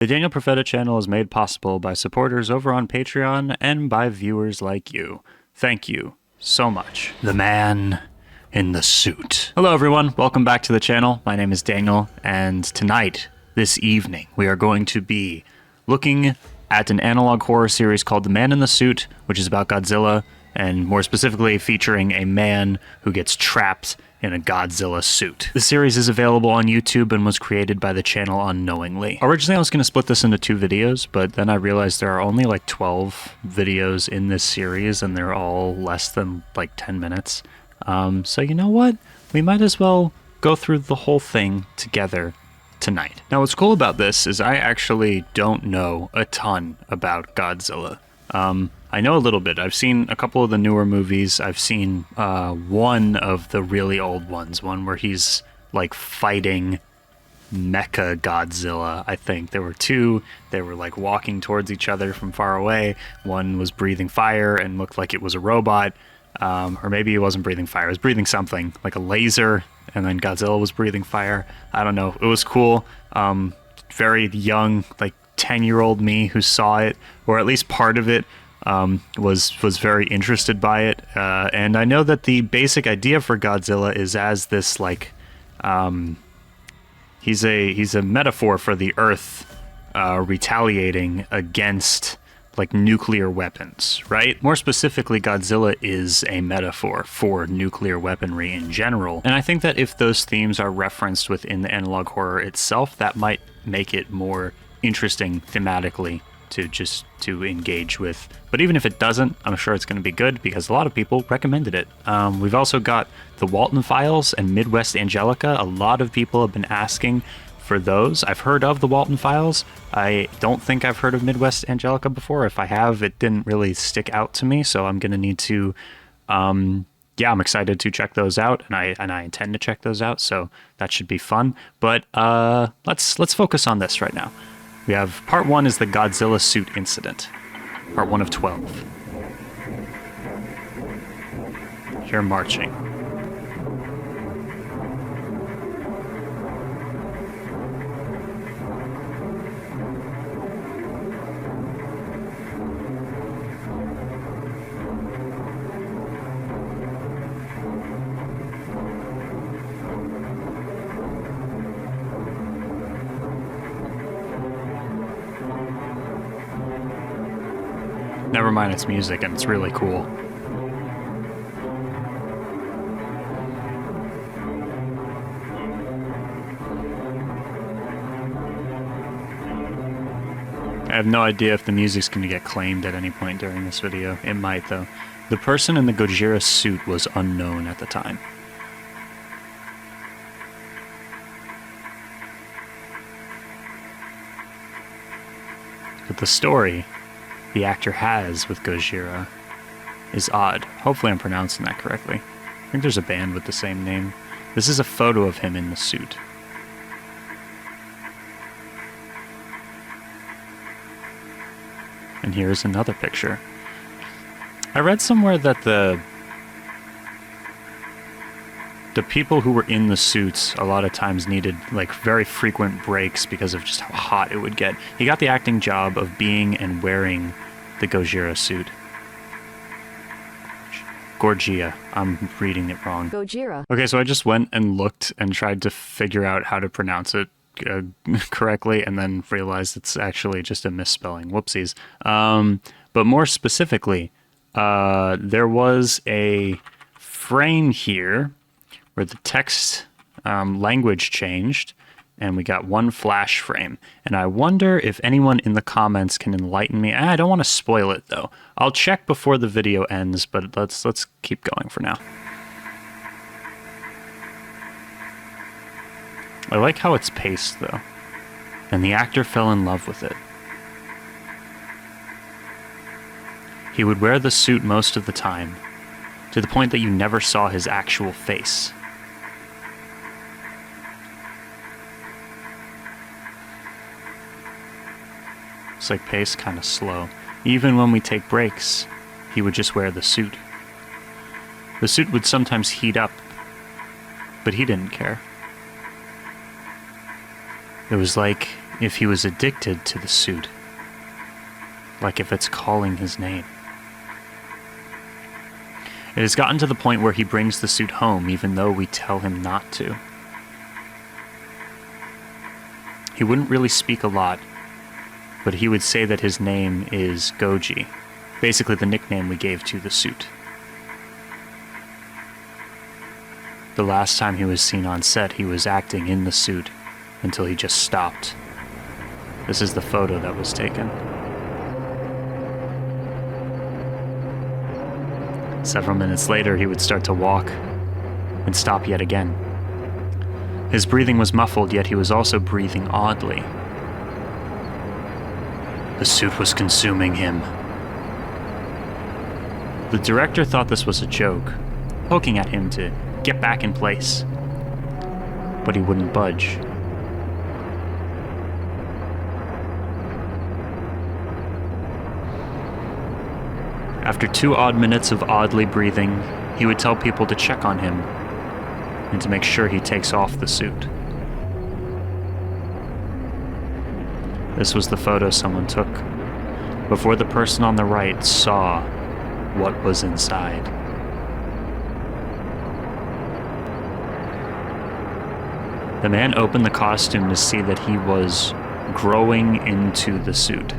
The Daniel Profeta channel is made possible by supporters over on Patreon and by viewers like you. Thank you so much. The man in the suit. Hello everyone, welcome back to the channel. My name is Daniel, and tonight, this evening, we are going to be looking at an analog horror series called The Man in the Suit, which is about Godzilla, and more specifically featuring a man who gets trapped in a Godzilla suit. The series is available on YouTube and was created by the channel unknowingly. Originally I was going to split this into 2 videos, but then I realized there are only like 12 videos in this series and they're all less than like 10 minutes. So you know what? We might as well go through the whole thing together tonight. Now what's cool about this is I actually don't know a ton about Godzilla. I know a little bit. I've seen a couple of the newer movies. I've seen one of the really old ones, one where he's like fighting Mecha Godzilla, I think. There were 2. They were like walking towards each other from far away. One was breathing fire and looked like it was a robot. Or maybe it wasn't breathing fire. It was breathing something, like a laser, and then Godzilla was breathing fire. I don't know. It was cool. Very young, like 10-year-old me who saw it, or at least part of it, was very interested by it, and I know that the basic idea for Godzilla is as this like he's a metaphor for the Earth retaliating against like nuclear weapons, right? More specifically, Godzilla is a metaphor for nuclear weaponry in general, and I think that if those themes are referenced within the analog horror itself, that might make it more interesting thematically to engage with. But even if it doesn't, I'm sure it's going to be good because a lot of people recommended it. We've also got the Walton Files and Midwest Angelica. A lot of people have been asking for those. I've heard of the Walton Files. I don't think I've heard of Midwest Angelica before. If I have, it didn't really stick out to me, so I'm going to need to yeah, I'm excited to check those out, and I intend to check those out, so that should be fun. But let's focus on this right now. We have part 1 is the Godzilla suit incident. Part 1 of 12. Here marching. Never mind its music, and it's really cool. I have no idea if the music's going to get claimed at any point during this video. It might, though. The person in the Gojira suit was unknown at the time. But the story the actor has with Gojira is odd. Hopefully I'm pronouncing that correctly. I think there's a band with the same name. This is a photo of him in the suit. And here's another picture. I read somewhere that the people who were in the suits a lot of times needed like very frequent breaks because of just how hot it would get. He got the acting job of being and wearing the Gojira suit. Gojira. I'm reading it wrong. Gojira. Okay, so I just went and looked and tried to figure out how to pronounce it correctly, and then realized it's actually just a misspelling. Whoopsies. But more specifically, there was a frame here where the text language changed, and we got one flash frame. And I wonder if anyone in the comments can enlighten me. I don't want to spoil it, though. I'll check before the video ends, but let's keep going for now. I like how it's paced, though. And the actor fell in love with it. He would wear the suit most of the time, to the point that you never saw his actual face. It's like pace kind of slow. Even when we take breaks, he would just wear the suit. The suit would sometimes heat up, but he didn't care. It was like if he was addicted to the suit. Like if it's calling his name. It has gotten to the point where he brings the suit home even though we tell him not to. He wouldn't really speak a lot, but he would say that his name is Goji, basically the nickname we gave to the suit. The last time he was seen on set, he was acting in the suit until he just stopped. This is the photo that was taken. Several minutes later, he would start to walk and stop yet again. His breathing was muffled, yet he was also breathing oddly. The suit was consuming him. The director thought this was a joke, poking at him to get back in place, but he wouldn't budge. After 2 odd minutes of oddly breathing, he would tell people to check on him and to make sure he takes off the suit. This was the photo someone took before the person on the right saw what was inside. The man opened the costume to see that he was growing into the suit.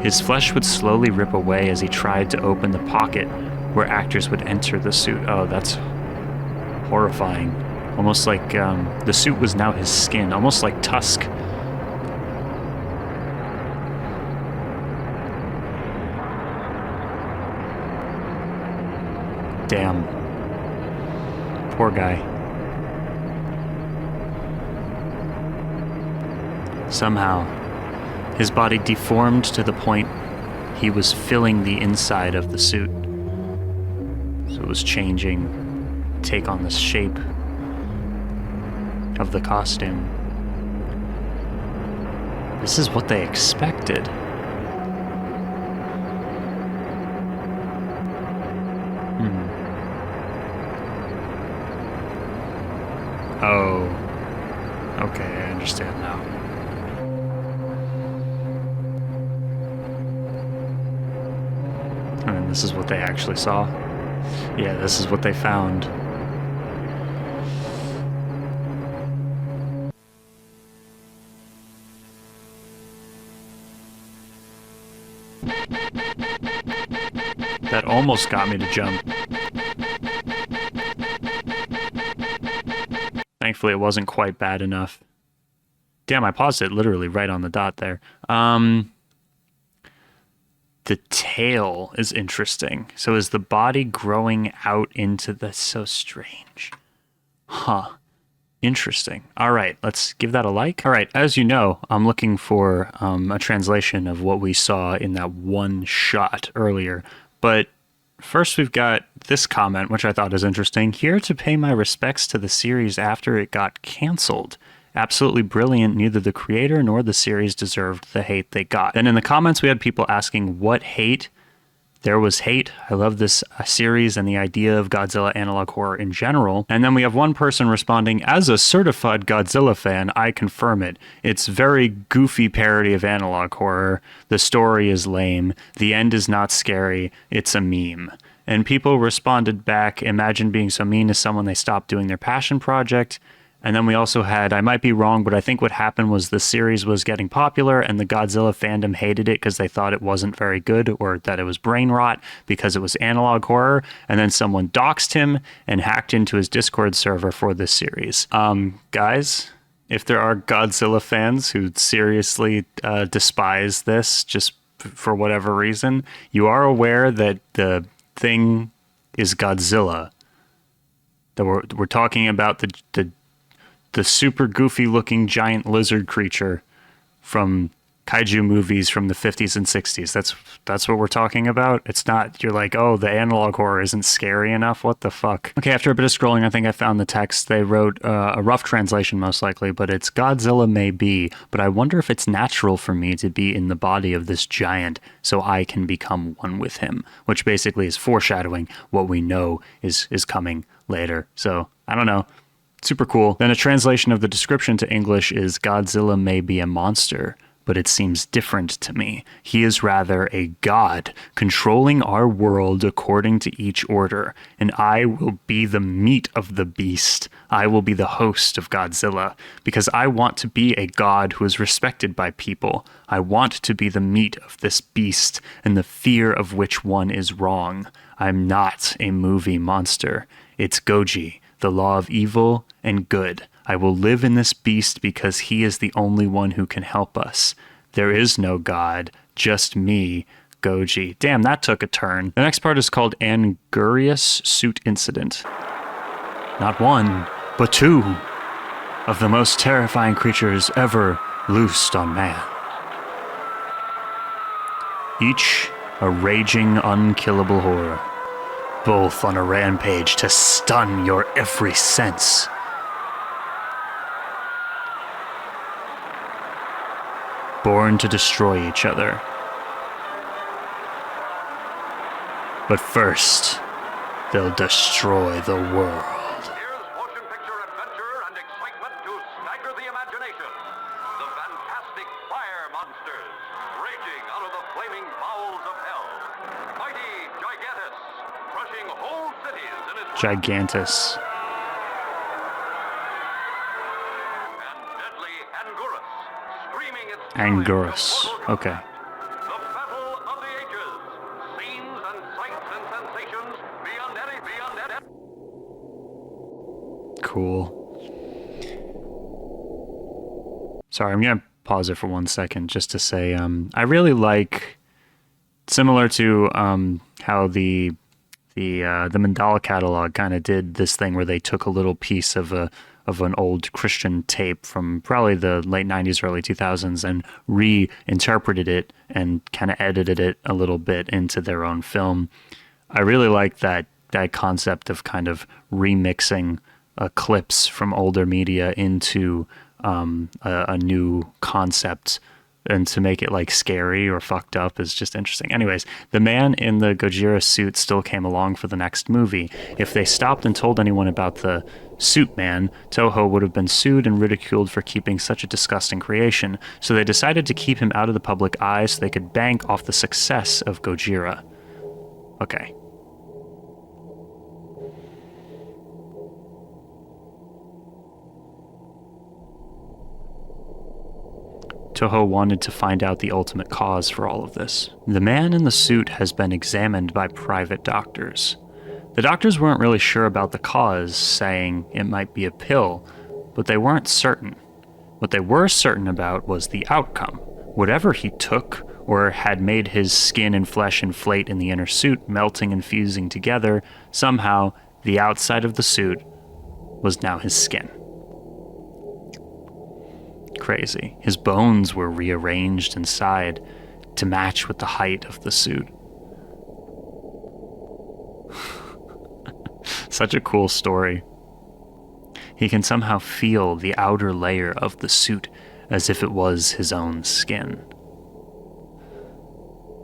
His flesh would slowly rip away as he tried to open the pocket where actors would enter the suit. Oh, that's horrifying. Almost like the suit was now his skin, almost like Tusk. Damn. Poor guy. Somehow, his body deformed to the point he was filling the inside of the suit. So it was changing, take on the shape of the costume. This is what they expected. Oh. Okay, I understand now. And this is what they actually saw. Yeah, this is what they found. That almost got me to jump. Thankfully, it wasn't quite bad enough. Damn, I paused it literally right on the dot there. The tail is interesting. So is the body growing out into the... So strange. Huh. Interesting. All right, let's give that a like. All right, as you know, I'm looking for a translation of what we saw in that one shot earlier. But first we've got this comment, which I thought is interesting. Here to pay my respects to the series after it got canceled. Absolutely brilliant. Neither the creator nor the series deserved the hate they got. Then in the comments, we had people asking what hate. There was hate. I love this series and the idea of Godzilla analog horror in general. And then we have one person responding, as a certified Godzilla fan, I confirm it. It's very goofy parody of analog horror. The story is lame. The end is not scary. It's a meme. And people responded back, imagine being so mean to someone they stopped doing their passion project. And then we also had, I might be wrong, but I think what happened was the series was getting popular and the Godzilla fandom hated it because they thought it wasn't very good or that it was brain rot because it was analog horror. And then someone doxed him and hacked into his Discord server for this series. Guys, if there are Godzilla fans who seriously despise this just for whatever reason, you are aware that the thing is Godzilla. That we're talking about the super goofy looking giant lizard creature from kaiju movies from the 50s and 60s. That's what we're talking about. It's not, you're like, oh, the analog horror isn't scary enough. What the fuck? Okay, after a bit of scrolling, I think I found the text. They wrote a rough translation, most likely, but it's Godzilla may be, but I wonder if it's natural for me to be in the body of this giant so I can become one with him, which basically is foreshadowing what we know is coming later. So I don't know. Super cool. Then a translation of the description to English is Godzilla may be a monster, but it seems different to me. He is rather a god, controlling our world according to each order, and I will be the meat of the beast. I will be the host of Godzilla, because I want to be a god who is respected by people. I want to be the meat of this beast, and the fear of which one is wrong. I'm not a movie monster. It's Goji, the law of evil and good. I will live in this beast because he is the only one who can help us. There is no God, just me, Goji. Damn, that took a turn. The next part is called Anguirus Suit Incident. Not one, but two of the most terrifying creatures ever loosed on man. Each a raging, unkillable horror, both on a rampage to stun your every sense. Born to destroy each other. But first, they'll destroy the world. Here's motion picture adventure and excitement to stagger the imagination. The fantastic fire monsters, raging out of the flaming bowels of hell. Mighty Gigantus, crushing whole cities in its Gigantus. Anguirus. Okay. The battle of the ages. Scenes and sights and sensations beyond any. Cool. Sorry, I'm gonna pause it for 1 second just to say I really like, similar to how the Mandala catalog kind of did this thing where they took a little piece of an old Christian tape from probably the late 90s, early 2000s and reinterpreted it and kind of edited it a little bit into their own film. I really like that concept of kind of remixing clips from older media into a new concept, and to make it like scary or fucked up is just interesting. Anyways, the man in the Gojira suit still came along for the next movie. If they stopped and told anyone about the suit man, Toho would have been sued and ridiculed for keeping such a disgusting creation. So they decided to keep him out of the public eye so they could bank off the success of Gojira. Okay. Toho wanted to find out the ultimate cause for all of this. The man in the suit has been examined by private doctors. The doctors weren't really sure about the cause, saying it might be a pill, but they weren't certain. What they were certain about was the outcome. Whatever he took, or had made his skin and flesh inflate in the inner suit, melting and fusing together, somehow the outside of the suit was now his skin. Crazy. His bones were rearranged inside to match with the height of the suit. Such a cool story. He can somehow feel the outer layer of the suit as if it was his own skin.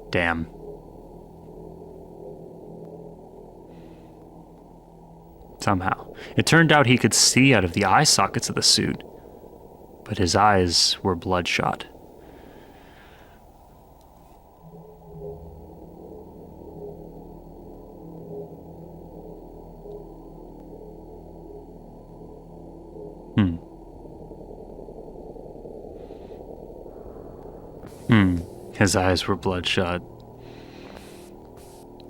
Damn. Somehow. It turned out he could see out of the eye sockets of the suit, but his eyes were bloodshot. His eyes were bloodshot.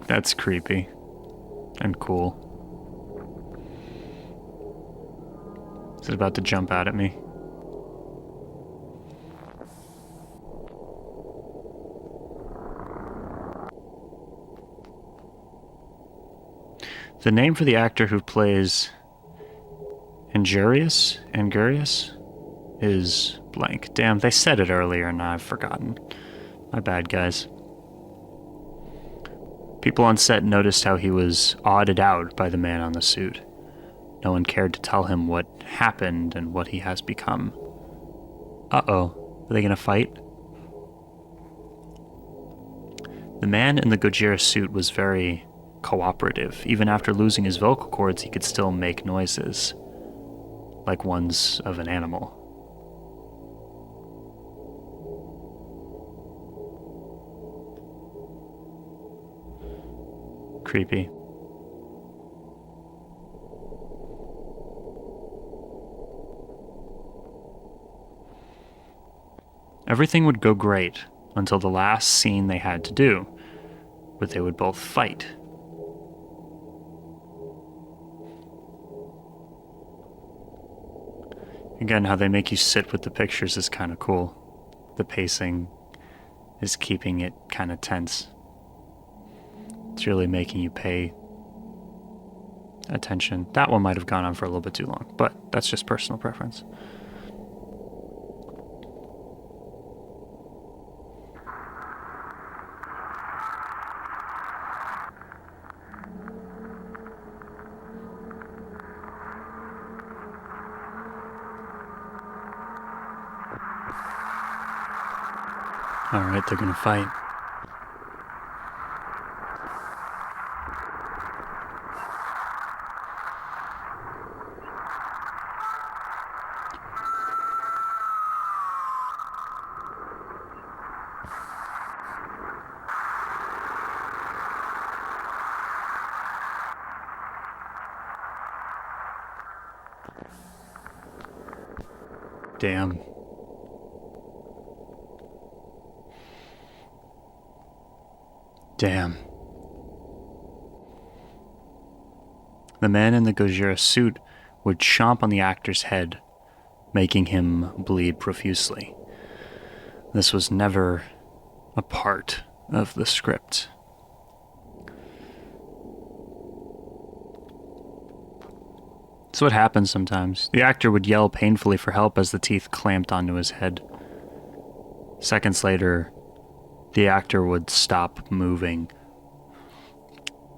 That's creepy and cool. Is it about to jump out at me? The name for the actor who plays Anguirus is blank. Damn, they said it earlier and I've forgotten. My bad, guys. People on set noticed how he was odded out by the man on the suit. No one cared to tell him what happened and what he has become. Uh-oh. Are they gonna fight? The man in the Gojira suit was very cooperative. Even after losing his vocal cords, he could still make noises. like ones of an animal. Creepy. Everything would go great until the last scene they had to do, where they would both fight. Again, how they make you sit with the pictures is kind of cool. The pacing is keeping it kind of tense. It's really making you pay attention. That one might have gone on for a little bit too long, but that's just personal preference. Alright, they're gonna fight. Damn. Damn. The man in the Gojira suit would chomp on the actor's head, making him bleed profusely. This was never a part of the script. It's what happens sometimes. The actor would yell painfully for help as the teeth clamped onto his head. Seconds later, the actor would stop moving.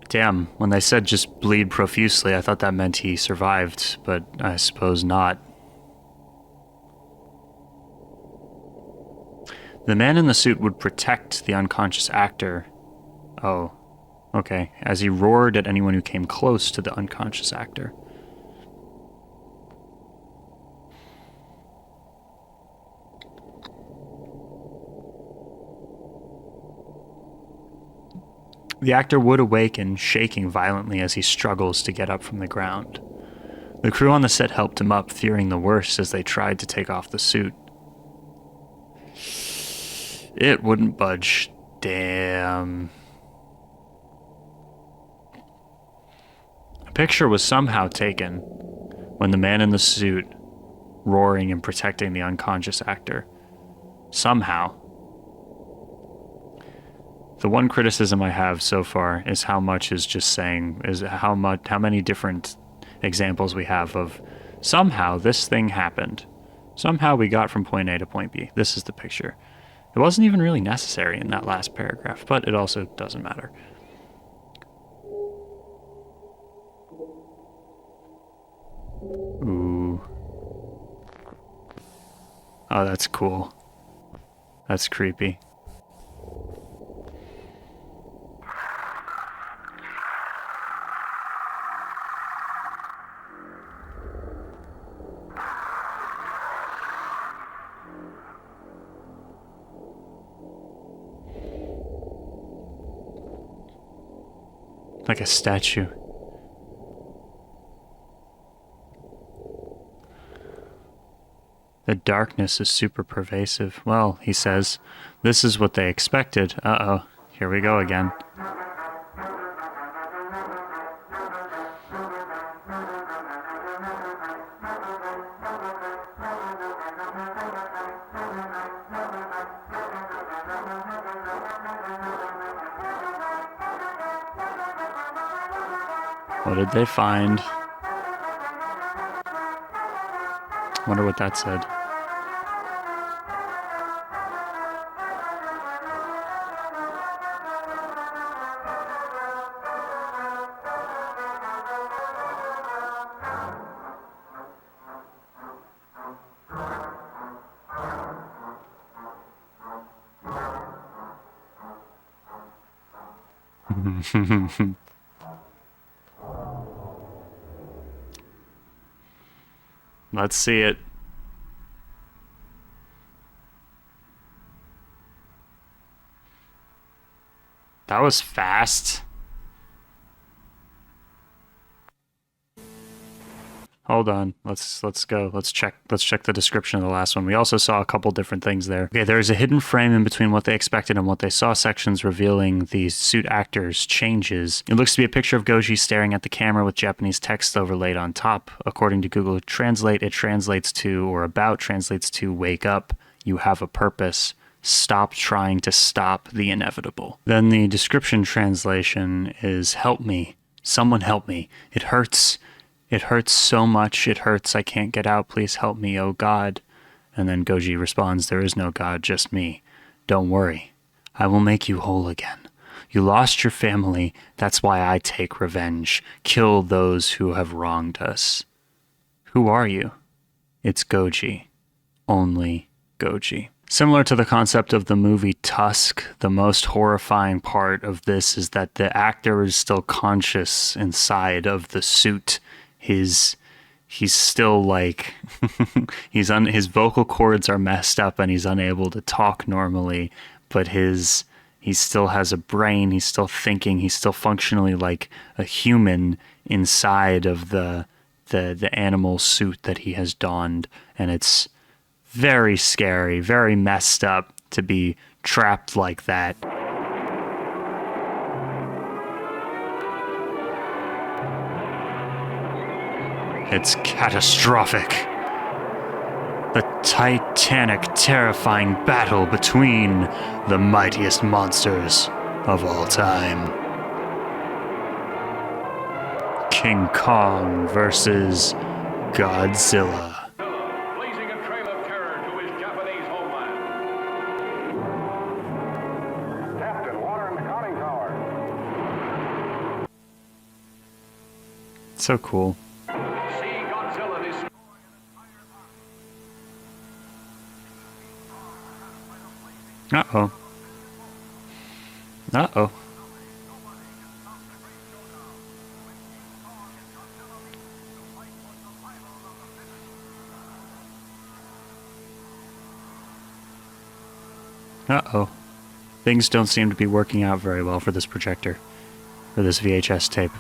Damn, when they said just bleed profusely, I thought that meant he survived, but I suppose not. The man in the suit would protect the unconscious actor. Oh, okay. As he roared at anyone who came close to the unconscious actor. The actor would awaken, shaking violently as he struggles to get up from the ground. The crew on the set helped him up, fearing the worst as they tried to take off the suit. It wouldn't budge. Damn. A picture was somehow taken when the man in the suit, roaring and protecting the unconscious actor. Somehow. The one criticism I have so far is how much is just saying, is how many different examples we have of somehow this thing happened. Somehow we got from point A to point B. This is the picture. It wasn't even really necessary in that last paragraph, but it also doesn't matter. Ooh. Oh, that's cool. That's creepy. Like a statue. The darkness is super pervasive. Well, he says, this is what they expected. Uh-oh, here we go again. What did they find? Wonder what that said. Let's see it. That was fast. Hold on. Let's go. Let's check the description of the last one. We also saw a couple different things there. Okay, there's a hidden frame in between what they expected and what they saw, sections revealing the suit actor's changes. It looks to be a picture of Goji staring at the camera with Japanese text overlaid on top. According to Google Translate, it translates to, or about translates to, wake up, you have a purpose. Stop trying to stop the inevitable. Then the description translation is, help me. Someone help me. It hurts. It hurts so much. It hurts. I can't get out. Please help me, oh God. And then Goji responds, there is no God, just me. Don't worry. I will make you whole again. You lost your family. That's why I take revenge. Kill those who have wronged us. Who are you? It's Goji. Only Goji. Similar to the concept of the movie Tusk, the most horrifying part of this is that the actor is still conscious inside of the suit. He's still like, his vocal cords are messed up and he's unable to talk normally, but he still has a brain, he's still thinking, he's still functionally like a human inside of the animal suit that he has donned, and it's very scary, very messed up to be trapped like that. It's catastrophic. The titanic, terrifying battle between the mightiest monsters of all time. King Kong versus Godzilla. Blazing a trail of terror to his Japanese homeland. Captain, water in the conning tower. So cool. See Godzilla destroy an entire Uh-oh. Uh-oh. Uh-oh. Things don't seem to be working out very well for this projector, for this VHS tape.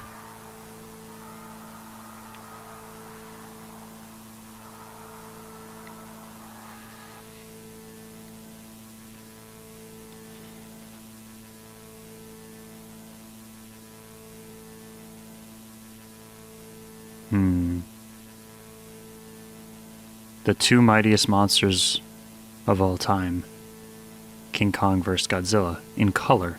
The two mightiest monsters of all time. King Kong vs. Godzilla, in color.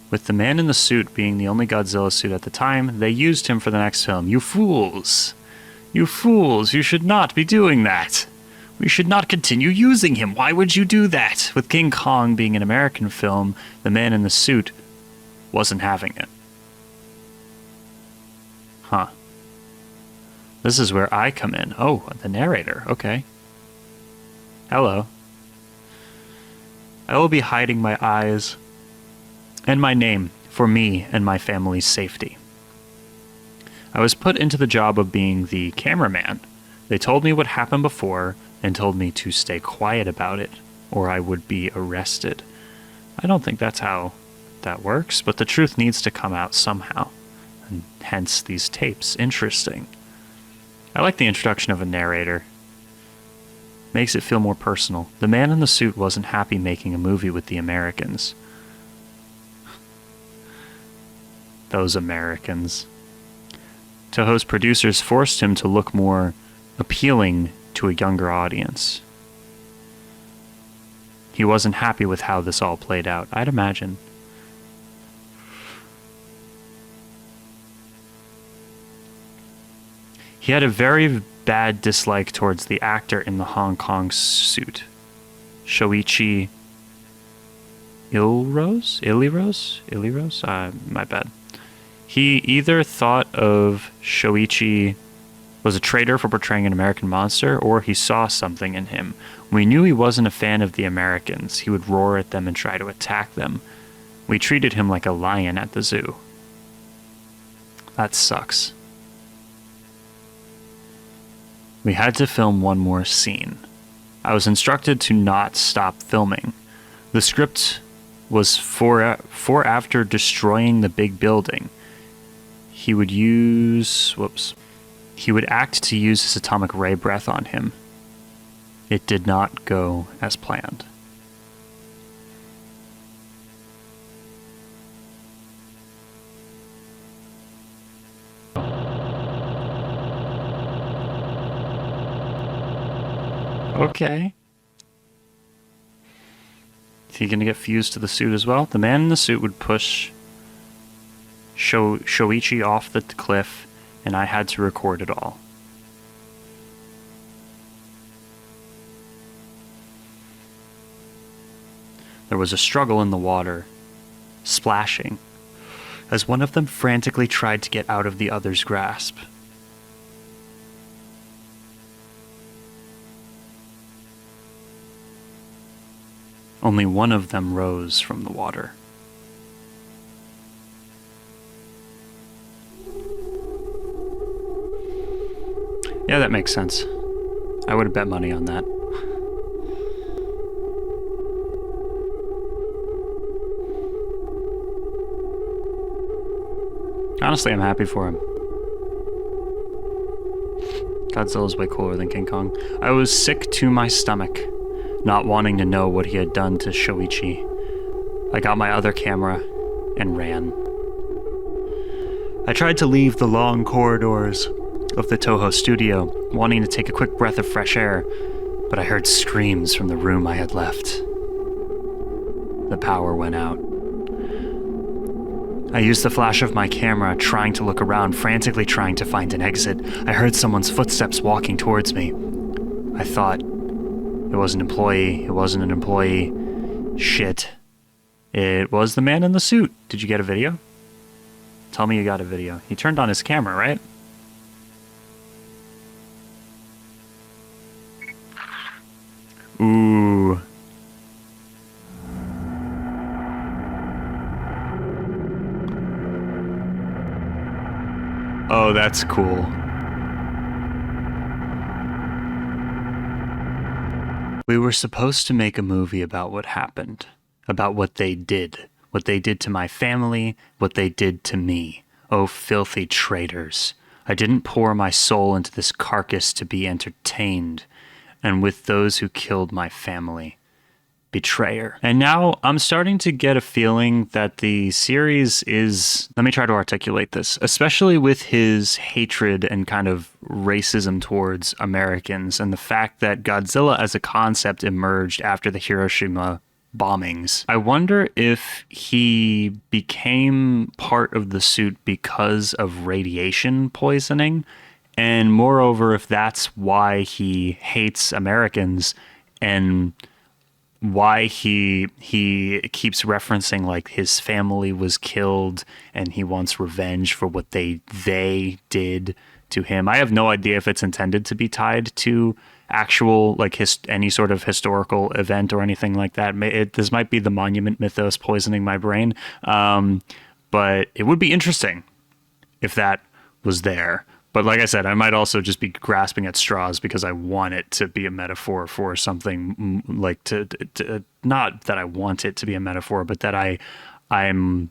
With the man in the suit being the only Godzilla suit at the time, they used him for the next film. You fools! You fools! You should not be doing that! We should not continue using him! Why would you do that? With King Kong being an American film, the man in the suit wasn't having it. Huh. This is where I come in. Oh, the narrator. Okay. Hello. I will be hiding my eyes and my name for me and my family's safety. I was put into the job of being the cameraman. They told me what happened before and told me to stay quiet about it, or I would be arrested. I don't think that's how that works, but the truth needs to come out somehow, and hence these tapes. Interesting. I like the introduction of a narrator. Makes it feel more personal. The man in the suit wasn't happy making a movie with the Americans. Those Americans. Toho's producers forced him to look more appealing to a younger audience. He wasn't happy with how this all played out, I'd imagine. He had a very bad dislike towards the actor in the Hong Kong suit, Shoichi Ilirose? My bad. He either thought of Shoichi was a traitor for portraying an American monster, or he saw something in him. We knew he wasn't a fan of the Americans. He would roar at them and try to attack them. We treated him like a lion at the zoo. That sucks. We had to film one more scene. I was instructed to not stop filming. The script was for after destroying the big building, he would act to use his atomic ray breath on him. It did not go as planned. Okay. Is he gonna get fused to the suit as well? The man in the suit would push Shoichi off the cliff, and I had to record it all. There was a struggle in the water, splashing, as one of them frantically tried to get out of the other's grasp. Only one of them rose from the water. Yeah, that makes sense. I would have bet money on that. Honestly, I'm happy for him. Godzilla's way cooler than King Kong. I was sick to my stomach, not wanting to know what he had done to Shoichi. I got my other camera and ran. I tried to leave the long corridors of the Toho studio, wanting to take a quick breath of fresh air, but I heard screams from the room I had left. The power went out. I used the flash of my camera, trying to look around, frantically trying to find an exit. I heard someone's footsteps walking towards me. I thought, it was an employee. It wasn't an employee. Shit. It was the man in the suit. Did you get a video? Tell me you got a video. He turned on his camera, right? Ooh. Oh, that's cool. We were supposed to make a movie about what happened, about what they did to my family, what they did to me. Oh, filthy traitors. I didn't pour my soul into this carcass to be entertained, and with those who killed my family. Betrayer. And now I'm starting to get a feeling that the series is, let me try to articulate this, especially with his hatred and kind of racism towards Americans and the fact that Godzilla as a concept emerged after the Hiroshima bombings. I wonder if he became part of the suit because of radiation poisoning, and moreover, if that's why he hates Americans and why he keeps referencing like his family was killed and he wants revenge for what they did to him. I have no idea if it's intended to be tied to actual like any sort of historical event or anything like that. This might be the monument mythos poisoning my brain, but it would be interesting if that was there. But like I said, I might also just be grasping at straws because I want it to be a metaphor for something like to not that I want it to be a metaphor, but that I'm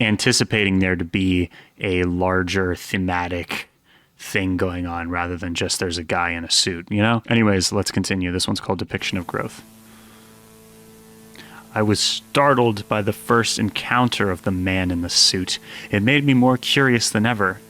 anticipating there to be a larger thematic thing going on rather than just there's a guy in a suit, you know? Anyways, let's continue. This one's called Depiction of Growth. I was startled by the first encounter of the man in the suit. It made me more curious than ever.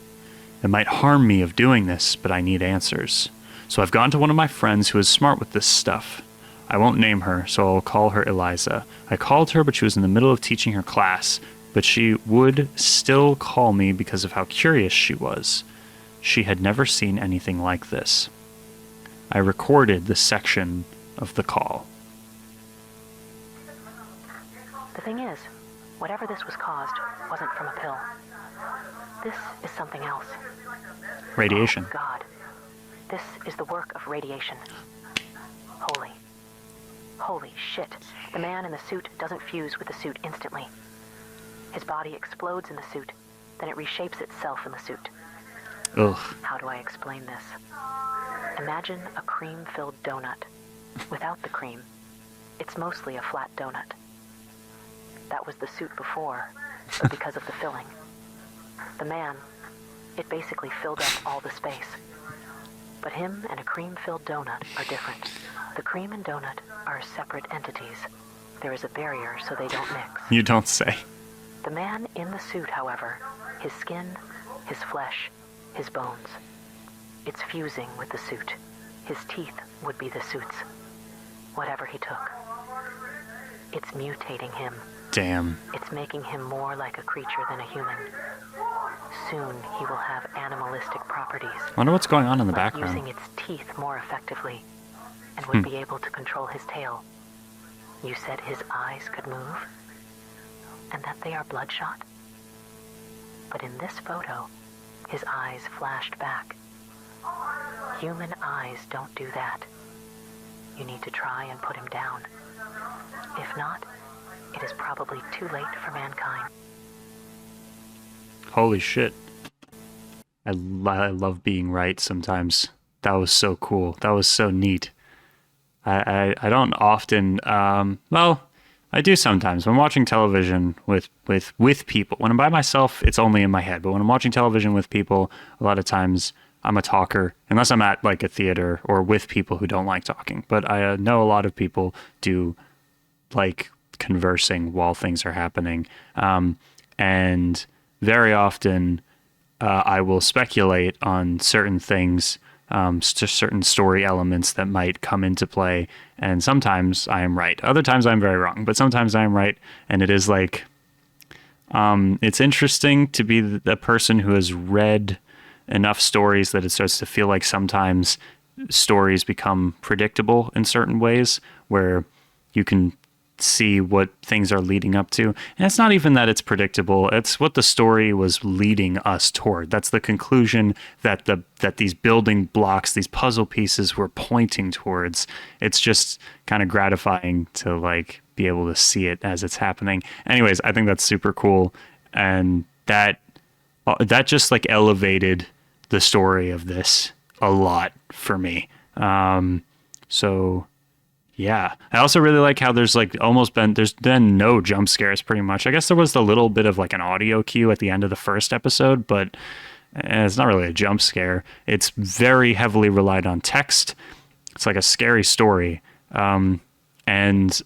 It might harm me of doing this, but I need answers. So I've gone to one of my friends who is smart with this stuff. I won't name her, so I'll call her Eliza. I called her, but she was in the middle of teaching her class, but she would still call me because of how curious she was. She had never seen anything like this. I recorded the section of the call. The thing is, whatever this was caused wasn't from a pill. This is something else. Radiation. Oh, God. This is the work of radiation. Holy shit. The man in the suit doesn't fuse with the suit instantly. His body explodes in the suit, then it reshapes itself in the suit. Ugh. How do I explain this? Imagine a cream-filled donut. Without the cream, it's mostly a flat donut. That was the suit before, but because of the filling. The man, it basically filled up all the space. But him and a cream-filled donut are different. The cream and donut are separate entities. There is a barrier so they don't mix. You don't say. The man in the suit, however, his skin, his flesh, his bones. It's fusing with the suit. His teeth would be the suit's. Whatever he took. It's mutating him. Damn. It's making him more like a creature than a human. Soon he will have animalistic properties. Wonder what's going on in the like background. using its teeth more effectively, and would be able to control his tail. You said his eyes could move, and that they are bloodshot? But in this photo, his eyes flashed back. Human eyes don't do that. You need to try and put him down. If not, it is probably too late for mankind. Holy shit. I love being right sometimes. That was so cool. That was so neat. I don't often, well, I do sometimes. When I'm watching television with people, when I'm by myself, it's only in my head. But when I'm watching television with people, a lot of times I'm a talker, unless I'm at like a theater or with people who don't like talking. But I know a lot of people do like conversing while things are happening. And very often I will speculate on certain things, certain story elements that might come into play. And sometimes I am right. Other times I'm very wrong, but sometimes I am right. And it is like, it's interesting to be the person who has read enough stories that it starts to feel like sometimes stories become predictable in certain ways where you can see what things are leading up to. And it's not even that it's predictable, it's what the story was leading us toward. That's the conclusion that that these building blocks, these puzzle pieces were pointing towards. It's just kind of gratifying to like be able to see it as it's happening. Anyways, I think that's super cool, and that just like elevated the story of this a lot for me. So yeah, I also really like how there's been no jump scares pretty much. I guess there was a little bit of like an audio cue at the end of the first episode, but it's not really a jump scare. It's very heavily relied on text. It's like a scary story. And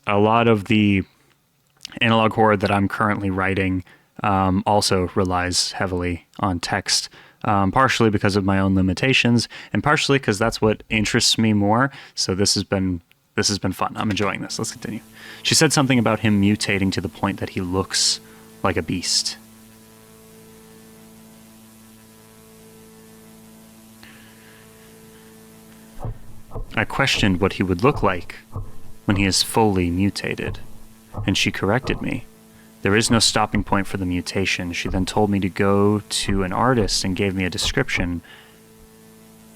a lot of the analog horror that I'm currently writing also relies heavily on text, partially because of my own limitations and partially because that's what interests me more. So this has been fun. I'm enjoying this. Let's continue. She said something about him mutating to the point that he looks like a beast. I questioned what he would look like when he is fully mutated, and she corrected me. There is no stopping point for the mutation. She then told me to go to an artist and gave me a description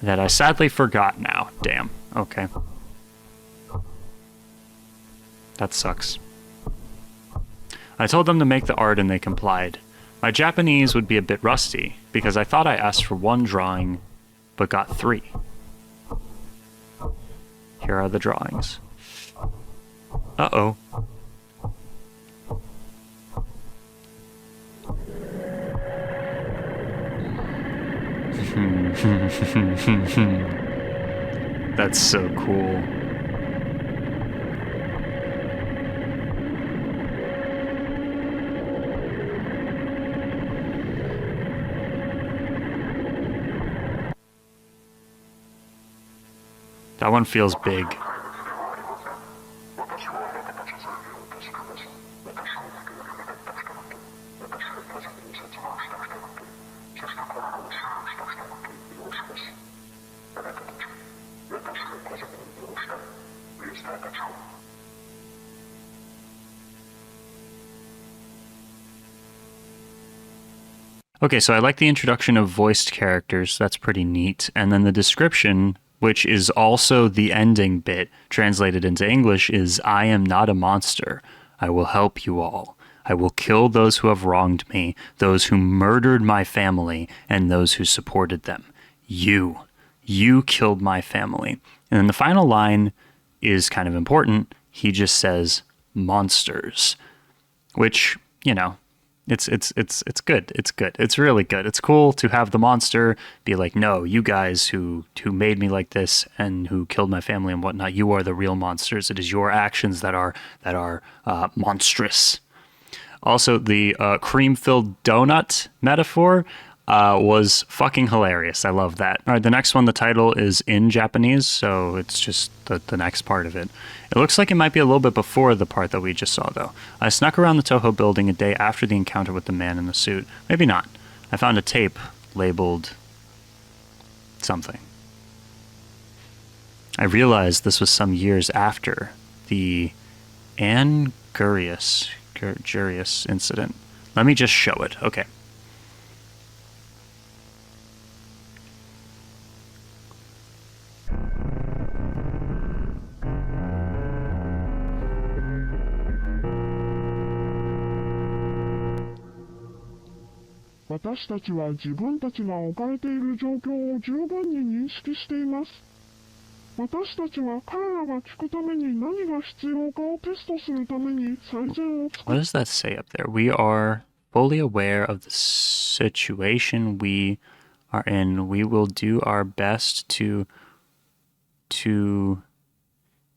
that I sadly forgot now. Damn. Okay. That sucks. I told them to make the art and they complied. My Japanese would be a bit rusty because I thought I asked for one drawing but got 3. Here are the drawings. Uh-oh. That's so cool. That one feels big. Okay, so I like the introduction of voiced characters. That's pretty neat. And then the description, which is also the ending bit, translated into English, is, I am not a monster. I will help you all. I will kill those who have wronged me, those who murdered my family, and those who supported them. You, You killed my family. And then the final line is kind of important. He just says monsters, which, you know, it's good. It's good. It's really good. It's cool to have the monster be like, no, you guys who made me like this and who killed my family and whatnot, you are the real monsters. It is your actions that are monstrous. Also, the cream-filled donut metaphor was fucking hilarious. I love that. All right, the next one, the title is in Japanese, so it's just the next part of it. It looks like it might be a little bit before the part that we just saw, though. I snuck around the Toho building a day after the encounter with the man in the suit. Maybe not. I found a tape labeled something. I realized this was some years after the Anguirus incident. Let me just show it. Okay. What does that say up there? We are fully aware of the situation we are in. We will do our best to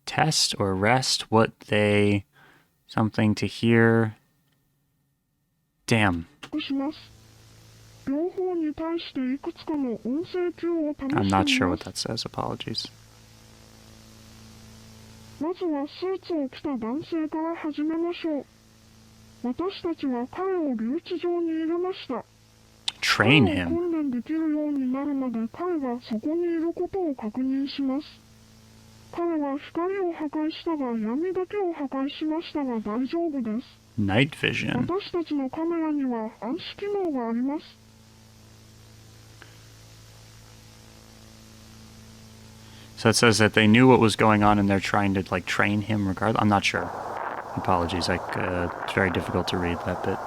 test or arrest what they... something to hear. Damn. I'm not sure what that says. Apologies. Train him. Night vision. So it says that they knew what was going on and they're trying to like train him regardless. I'm not sure. Apologies. It's very difficult to read that bit.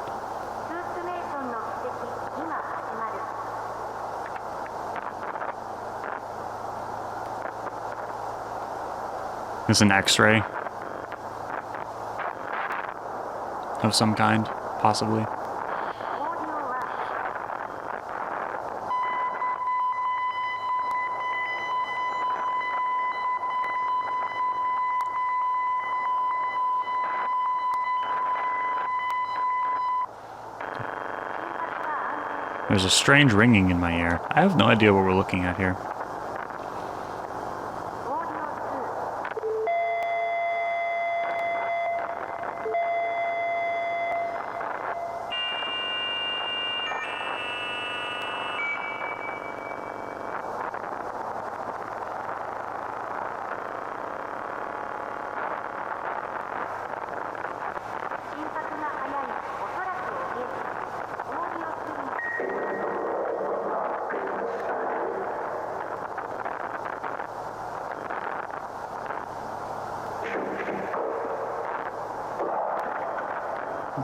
There's an X-ray of some kind, possibly. There's a strange ringing in my ear. I have no idea what we're looking at here.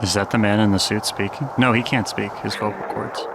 Is that the man in the suit speaking? No, he can't speak. His vocal cords.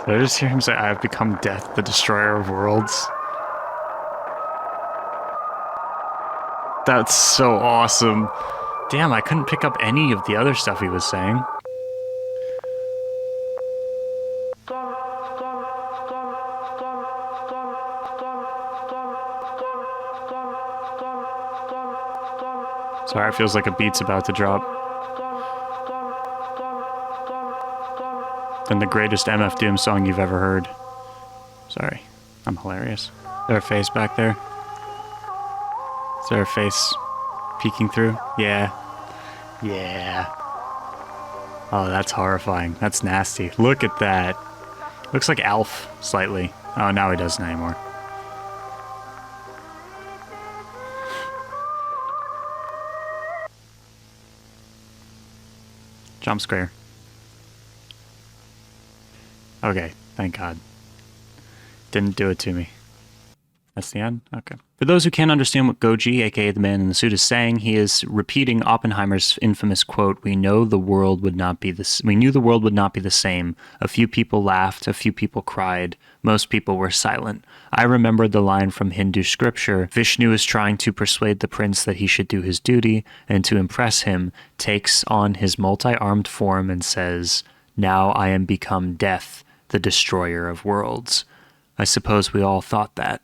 Did I just hear him say, I have become death, the destroyer of worlds? That's so awesome. Damn, I couldn't pick up any of the other stuff he was saying. Sorry, it feels like a beat's about to drop. Then the greatest MF Doom song you've ever heard. Sorry, I'm hilarious. Is there a face back there? Is there a face peeking through? Yeah. Yeah. Oh, that's horrifying. That's nasty. Look at that. Looks like Alf, slightly. Oh, now he doesn't anymore. Jump scare. Okay, thank God. Didn't do it to me. That's the end? Okay. For those who can't understand what Goji, aka the man in the suit, is saying, he is repeating Oppenheimer's infamous quote, We knew the world would not be the same. A few people laughed, a few people cried, most people were silent. I remembered the line from Hindu scripture, Vishnu is trying to persuade the prince that he should do his duty, and to impress him, takes on his multi-armed form and says, Now I am become death, the destroyer of worlds. I suppose we all thought that,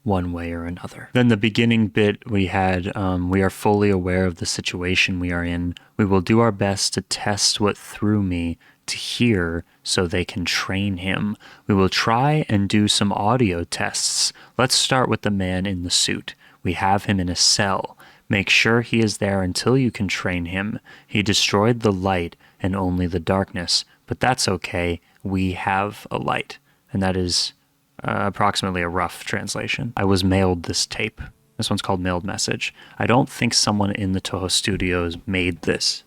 one way or another. Then the beginning bit we had, we are fully aware of the situation we are in. We will do our best to test what threw me to hear so they can train him. We will try and do some audio tests. Let's start with the man in the suit. We have him in a cell. Make sure he is there until you can train him. He destroyed the light and only the darkness, but that's okay. We have a light, and that is approximately a rough translation. I was mailed this tape. This one's called Mailed Message. I don't think someone in the Toho Studios made this.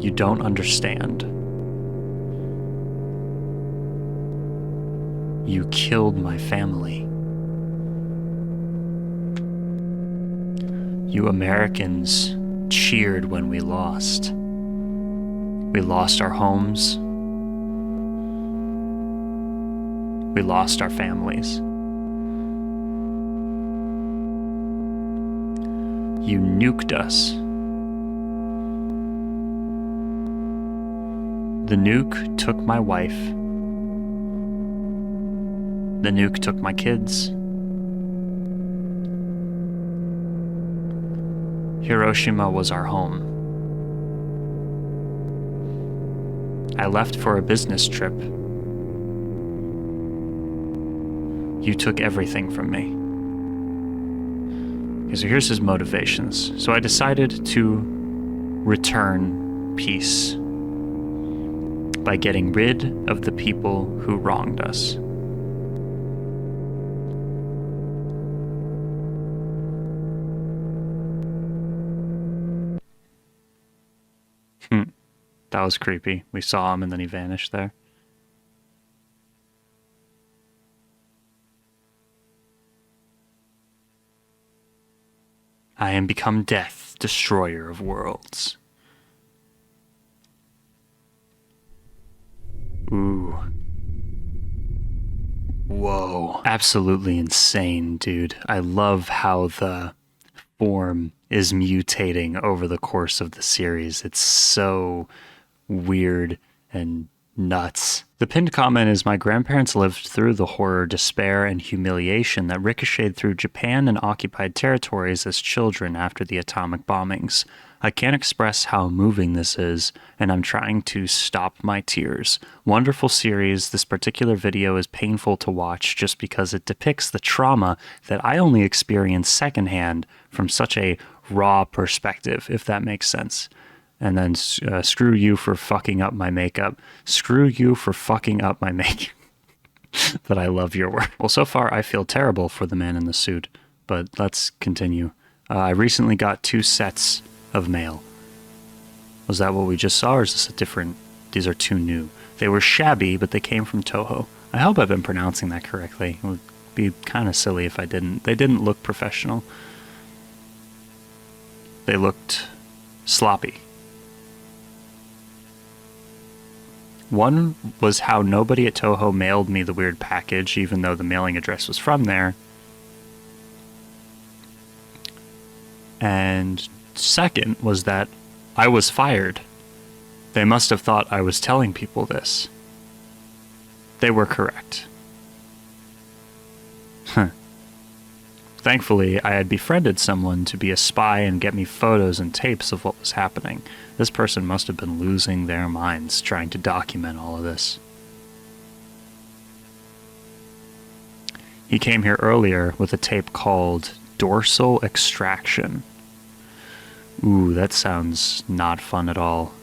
You don't understand. You killed my family. You Americans cheered when we lost. We lost our homes. We lost our families. You nuked us. The nuke took my wife. The nuke took my kids. Hiroshima was our home. I left for a business trip. You took everything from me. Okay, so here's his motivations. So I decided to return peace by getting rid of the people who wronged us. That was creepy. We saw him and then he vanished there. I am become death, destroyer of worlds. Ooh. Whoa. Absolutely insane, dude. I love how the form is mutating over the course of the series. It's so weird and nuts. The pinned comment is, my grandparents lived through the horror, despair, and humiliation that ricocheted through Japan and occupied territories as children after the atomic bombings. I can't express how moving this is, and I'm trying to stop my tears. Wonderful series. This particular video is painful to watch just because it depicts the trauma that I only experienced secondhand from such a raw perspective, if that makes sense. And then screw you for fucking up my makeup. Screw you for fucking up my makeup. But I love your work. Well, so far I feel terrible for the man in the suit, but let's continue. I recently got 2 sets of mail. Was that what we just saw, or is this a different? These are 2 new. They were shabby, but they came from Toho. I hope I've been pronouncing that correctly. It would be kind of silly if I didn't. They didn't look professional. They looked sloppy. One was how nobody at Toho mailed me the weird package, even though the mailing address was from there. And second was that I was fired. They must have thought I was telling people this. They were correct. Thankfully, I had befriended someone to be a spy and get me photos and tapes of what was happening. This person must have been losing their minds trying to document all of this. He came here earlier with a tape called Dorsal Extraction. Ooh, that sounds not fun at all.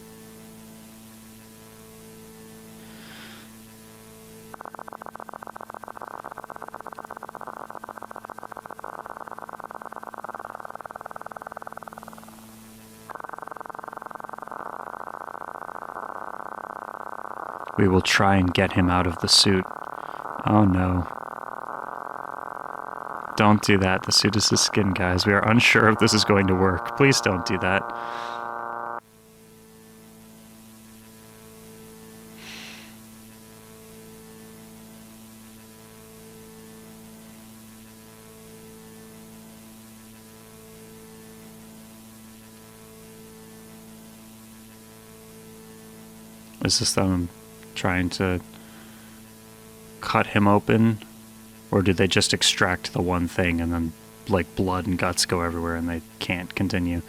We will try and get him out of the suit. Oh no. Don't do that. The suit is his skin, guys. We are unsure if this is going to work. Please don't do that. Is this them trying to cut him open? Or did they just extract the one thing and then, like, blood and guts go everywhere and they can't continue?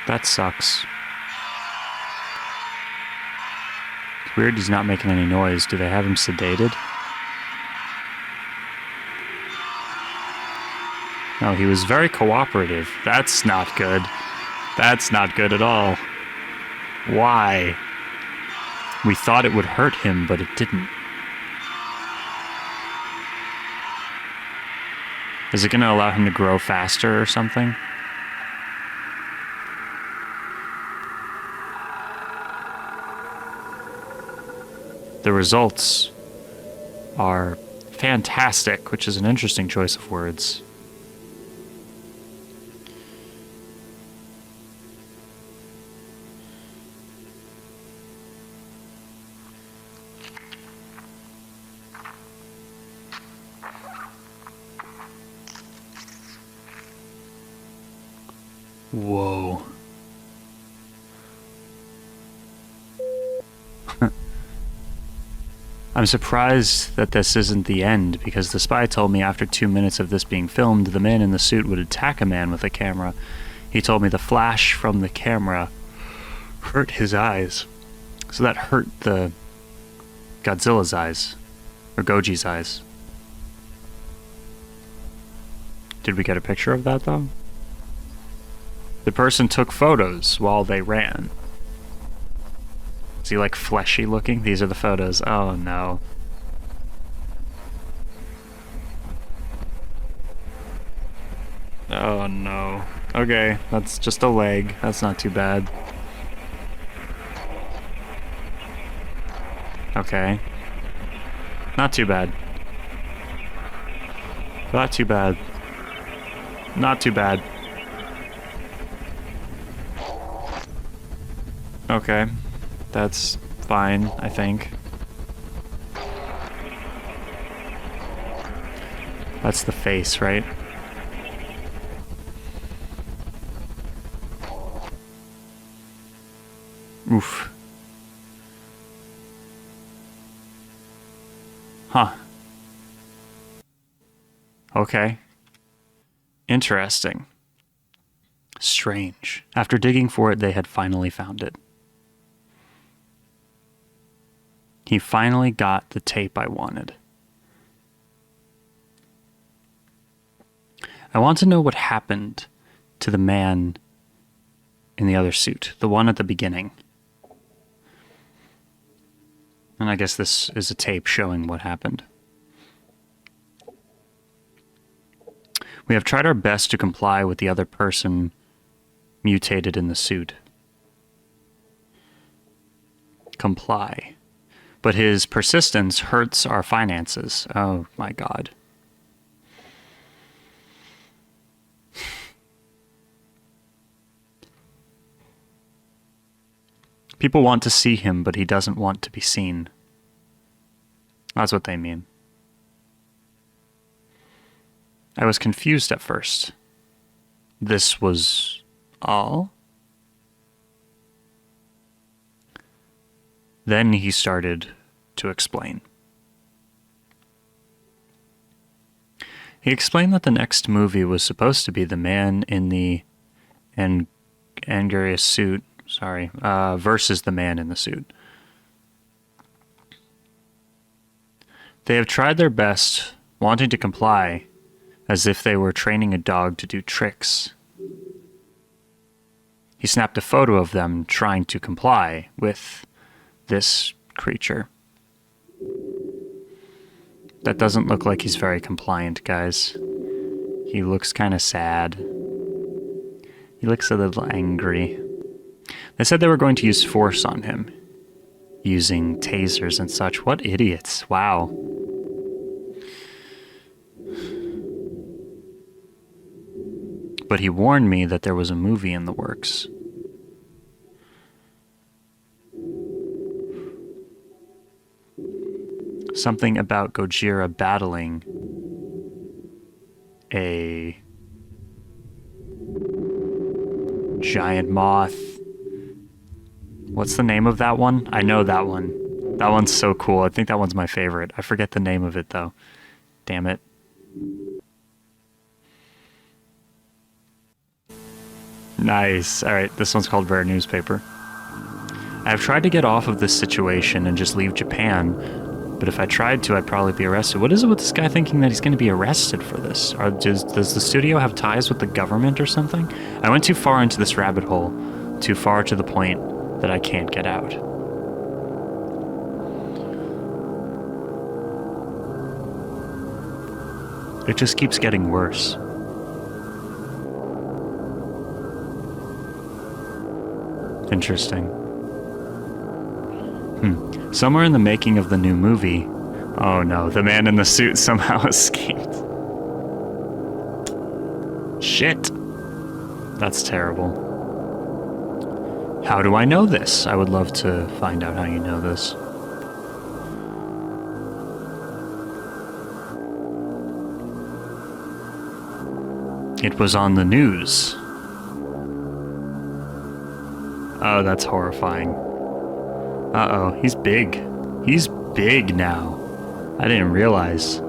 That sucks. It's weird he's not making any noise. Do they have him sedated? No, he was very cooperative. That's not good. That's not good at all. Why? We thought it would hurt him, but it didn't. Is it going to allow him to grow faster or something? The results are fantastic, which is an interesting choice of words. Whoa. I'm surprised that this isn't the end, because the spy told me after 2 minutes of this being filmed, the man in the suit would attack a man with a camera. He told me the flash from the camera hurt his eyes. So that hurt the Godzilla's eyes, or Goji's eyes. Did we get a picture of that, though? The person took photos while they ran. Is he, like, fleshy looking? These are the photos. Oh, no. Oh, no. Okay, that's just a leg. That's not too bad. Okay. Not too bad. Not too bad. Not too bad. Okay. That's fine, I think. That's the face, right? Oof. Huh. Okay. Interesting. Strange. After digging for it, they had finally found it. He finally got the tape I wanted. I want to know what happened to the man in the other suit, the one at the beginning. And I guess this is a tape showing what happened. We have tried our best to comply with the other person mutated in the suit. Comply. But his persistence hurts our finances. Oh my God. People want to see him, but he doesn't want to be seen. That's what they mean. I was confused at first. This was all? Then he started to explain. He explained that the next movie was supposed to be the man in the Anguirus suit, versus the man in the suit. They have tried their best, wanting to comply, as if they were training a dog to do tricks. He snapped a photo of them trying to comply with this creature. That doesn't look like he's very compliant, guys. He looks kind of sad. He looks a little angry. They said they were going to use force on him, using tasers and such. What idiots. Wow. But he warned me that there was a movie in the works. Something about Gojira battling a giant moth. What's the name of that one? I know that one. That one's so cool. I think that one's my favorite. I forget the name of it, though. Damn it. Nice. Alright, this one's called Rare Newspaper. I've tried to get off of this situation and just leave Japan, but if I tried to, I'd probably be arrested. What is it with this guy thinking that he's going to be arrested for this? Does the studio have ties with the government or something? I went too far into this rabbit hole, too far to the point that I can't get out. It just keeps getting worse. Interesting. Somewhere in the making of the new movie... Oh no, the man in the suit somehow escaped. Shit. That's terrible. How do I know this? I would love to find out how you know this. It was on the news. Oh, that's horrifying. Uh-oh, he's big. He's big now. I didn't realize.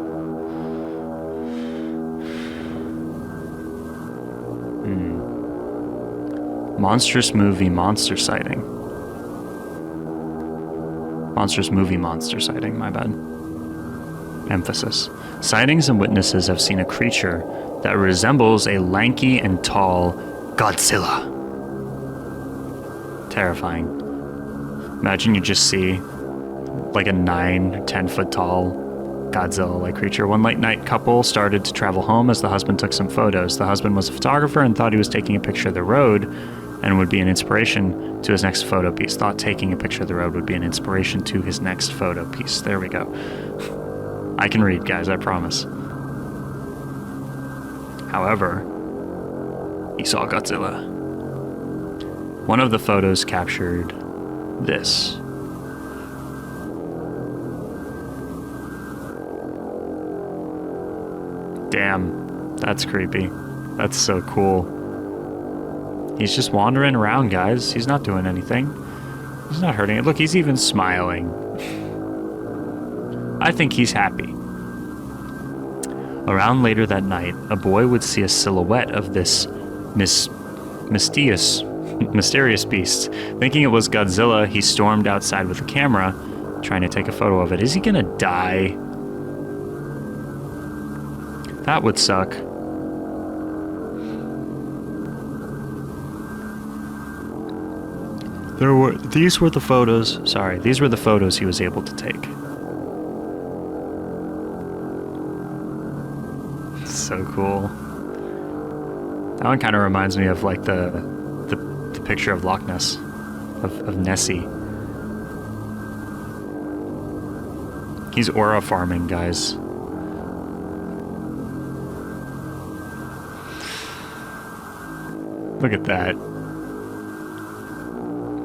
Monstrous movie monster sighting. Monstrous movie monster sighting, my bad. Emphasis. Sightings and witnesses have seen a creature that resembles a lanky and tall Godzilla. Terrifying. Imagine you just see like a 9-10 foot tall Godzilla-like creature. One late night couple started to travel home as the husband took some photos. The husband was a photographer and thought he was taking a picture of the road and would be an inspiration to his next photo piece. Thought taking a picture of the road would be an inspiration to his next photo piece. There we go. I can read, guys, I promise. However, he saw Godzilla. One of the photos captured this. Damn, that's creepy. That's so cool. He's just wandering around, guys. He's not doing anything. He's not hurting it. Look, he's even smiling. I think he's happy. Around later that night, a boy would see a silhouette of this mysterious beast. Thinking it was Godzilla, he stormed outside with a camera, trying to take a photo of it. Is he gonna die? That would suck. These were the photos he was able to take. So cool. That one kind of reminds me of like the picture of Loch Ness, of Nessie. He's aura farming, guys. Look at that.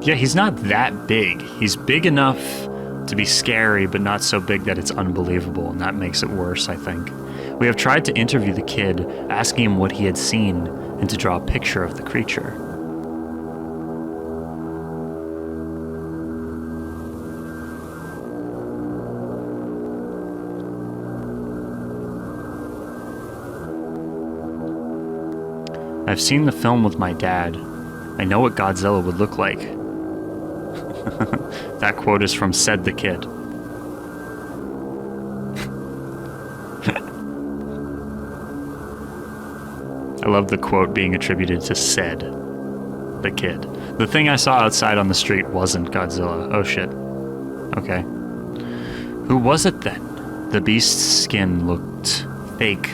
Yeah, he's not that big. He's big enough to be scary, but not so big that it's unbelievable, and that makes it worse, I think. We have tried to interview the kid, asking him what he had seen, and to draw a picture of the creature. I've seen the film with my dad. I know what Godzilla would look like. That quote is from Said the Kid. I love the quote being attributed to Said the Kid. The thing I saw outside on the street wasn't Godzilla. Oh shit. Okay. Who was it then? The beast's skin looked fake,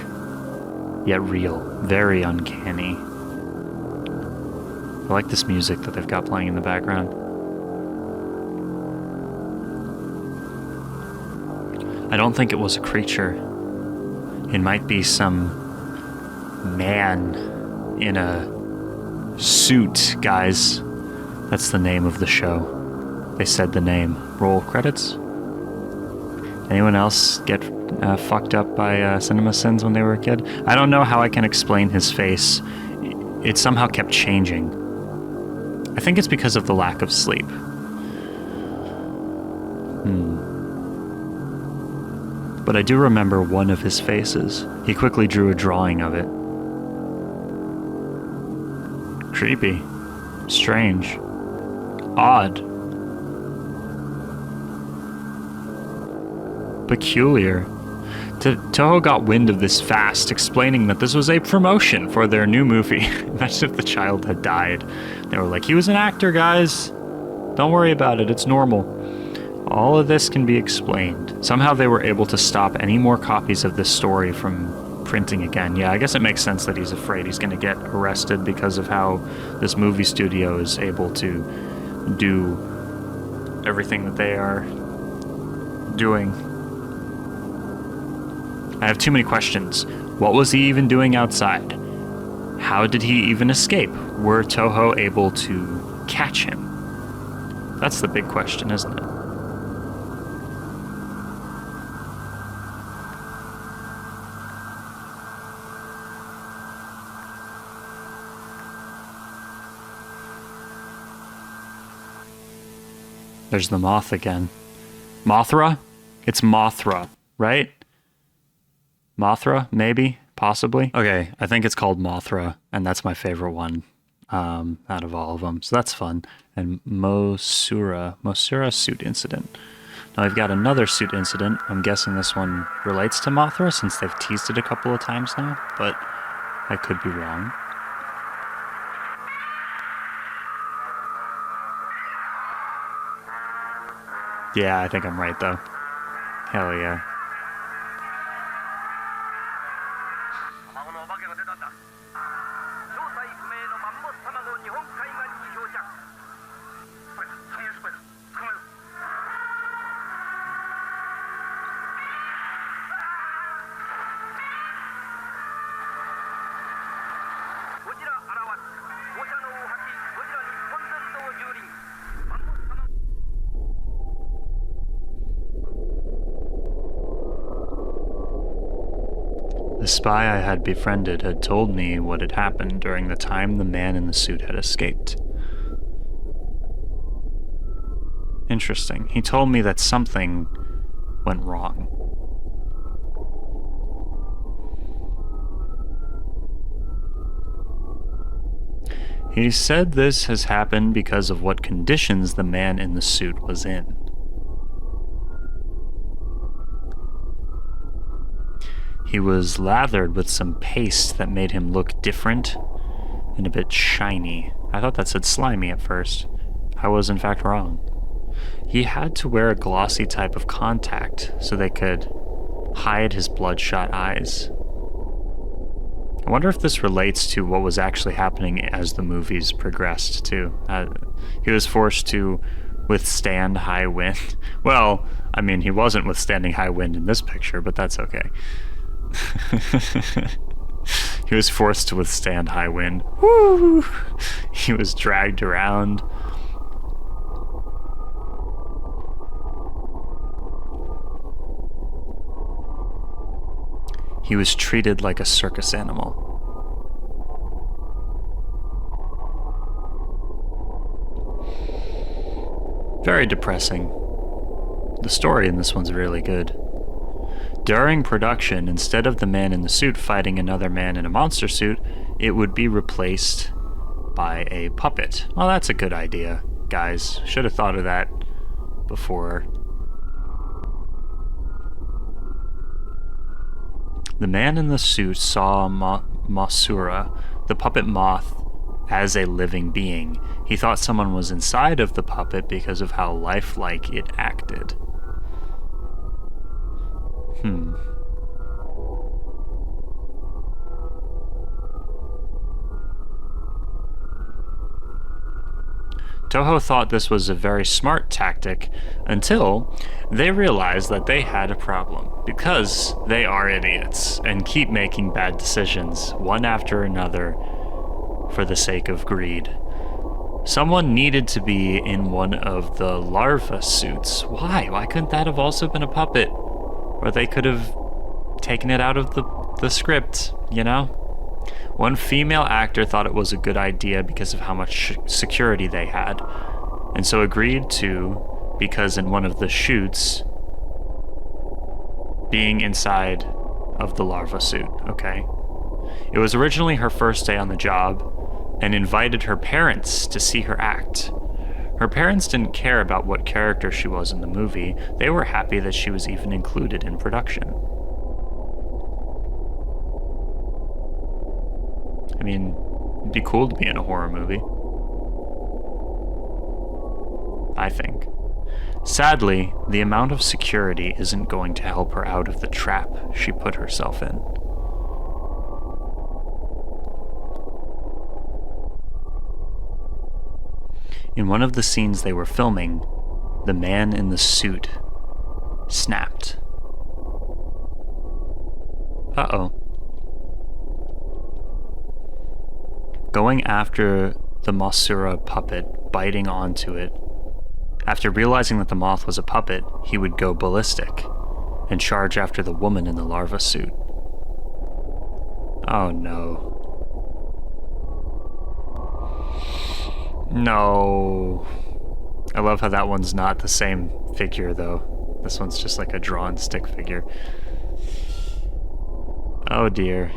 yet real. Very uncanny. I like this music that they've got playing in the background. I don't think it was a creature. It might be some man in a suit, guys. That's the name of the show. They said the name. Roll credits. Anyone else get fucked up by cinema sins when they were a kid? I don't know how I can explain his face. It somehow kept changing. I think it's because of the lack of sleep. But I do remember one of his faces. He quickly drew a drawing of it. Creepy. Strange. Odd. Peculiar. Toho got wind of this fast, explaining that this was a promotion for their new movie. Imagine if the child had died. They were like, he was an actor, guys. Don't worry about it, it's normal. All of this can be explained. Somehow they were able to stop any more copies of this story from printing again. Yeah, I guess it makes sense that he's afraid he's going to get arrested because of how this movie studio is able to do everything that they are doing. I have too many questions. What was he even doing outside? How did he even escape? Were Toho able to catch him? That's the big question, isn't it? There's the moth again. Mothra? It's Mothra, right? Mothra, maybe, possibly. Okay, I think it's called Mothra, and that's my favorite one out of all of them. So that's fun. And Mothra suit incident. Now I've got another suit incident. I'm guessing this one relates to Mothra since they've teased it a couple of times now, but I could be wrong. Yeah, I think I'm right though. Hell yeah. The spy I had befriended had told me what had happened during the time the man in the suit had escaped. Interesting. He told me that something went wrong. He said this has happened because of what conditions the man in the suit was in. He was lathered with some paste that made him look different and a bit shiny. I thought that said slimy at first. I was in fact wrong. He had to wear a glossy type of contact so they could hide his bloodshot eyes. I wonder if this relates to what was actually happening as the movies progressed too. He was forced to withstand high wind. Well, I mean, he wasn't withstanding high wind in this picture, but that's okay. He was forced to withstand high wind. Woo! He was dragged around. He was treated like a circus animal. Very depressing. The story in this one's really good. During production, instead of the man in the suit fighting another man in a monster suit, it would be replaced by a puppet. Well, that's a good idea, guys. Should have thought of that before. The man in the suit saw Mothra, the puppet moth, as a living being. He thought someone was inside of the puppet because of how lifelike it acted. Toho thought this was a very smart tactic until they realized that they had a problem, because they are idiots and keep making bad decisions, one after another, for the sake of greed. Someone needed to be in one of the larva suits. Why? Why couldn't that have also been a puppet? Or they could have taken it out of the script, you know? One female actor thought it was a good idea because of how much security they had, and so agreed to, because in one of the shoots, being inside of the larva suit, okay? It was originally her first day on the job, and invited her parents to see her act. Her parents didn't care about what character she was in the movie. They were happy that she was even included in production. I mean, it'd be cool to be in a horror movie, I think. Sadly, the amount of security isn't going to help her out of the trap she put herself in. In one of the scenes they were filming, the man in the suit snapped. Uh-oh. Going after the Mothra puppet, biting onto it. After realizing that the moth was a puppet, he would go ballistic and charge after the woman in the larva suit. Oh no. No. I love how that one's not the same figure, though. This one's just like a drawn stick figure. Oh dear.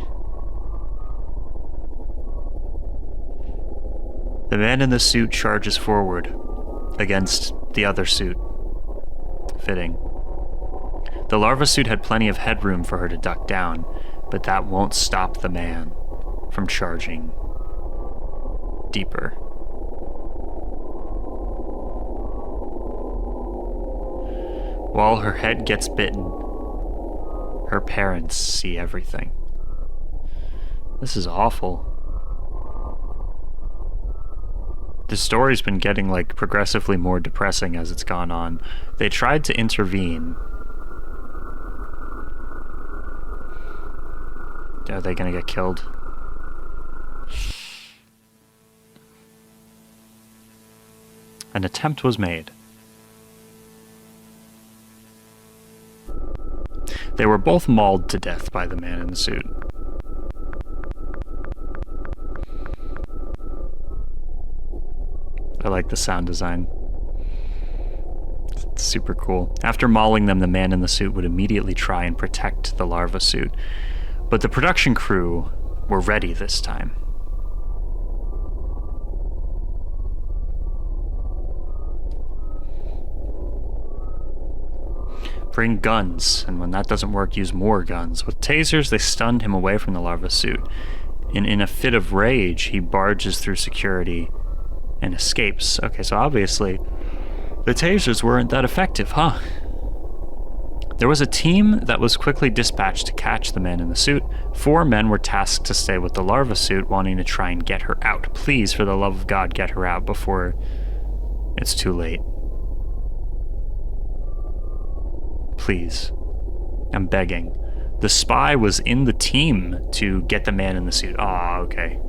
The man in the suit charges forward against the other suit. Fitting. The larva suit had plenty of headroom for her to duck down, but that won't stop the man from charging deeper. While her head gets bitten, her parents see everything. This is awful. The story's been getting, like, progressively more depressing as it's gone on. They tried to intervene. Are they gonna get killed? An attempt was made. They were both mauled to death by the man in the suit. I like the sound design. It's super cool. After mauling them, the man in the suit would immediately try and protect the larva suit. But the production crew were ready this time. Bring guns, and when that doesn't work, use more guns. With tasers, they stunned him away from the larva suit. In a fit of rage, he barges through security and escapes. Okay, so obviously, the tasers weren't that effective, huh? There was a team that was quickly dispatched to catch the man in the suit. 4 men were tasked to stay with the larva suit, wanting to try and get her out. Please, for the love of God, get her out before it's too late. Please. I'm begging. The spy was in the team to get the man in the suit. Ah, okay.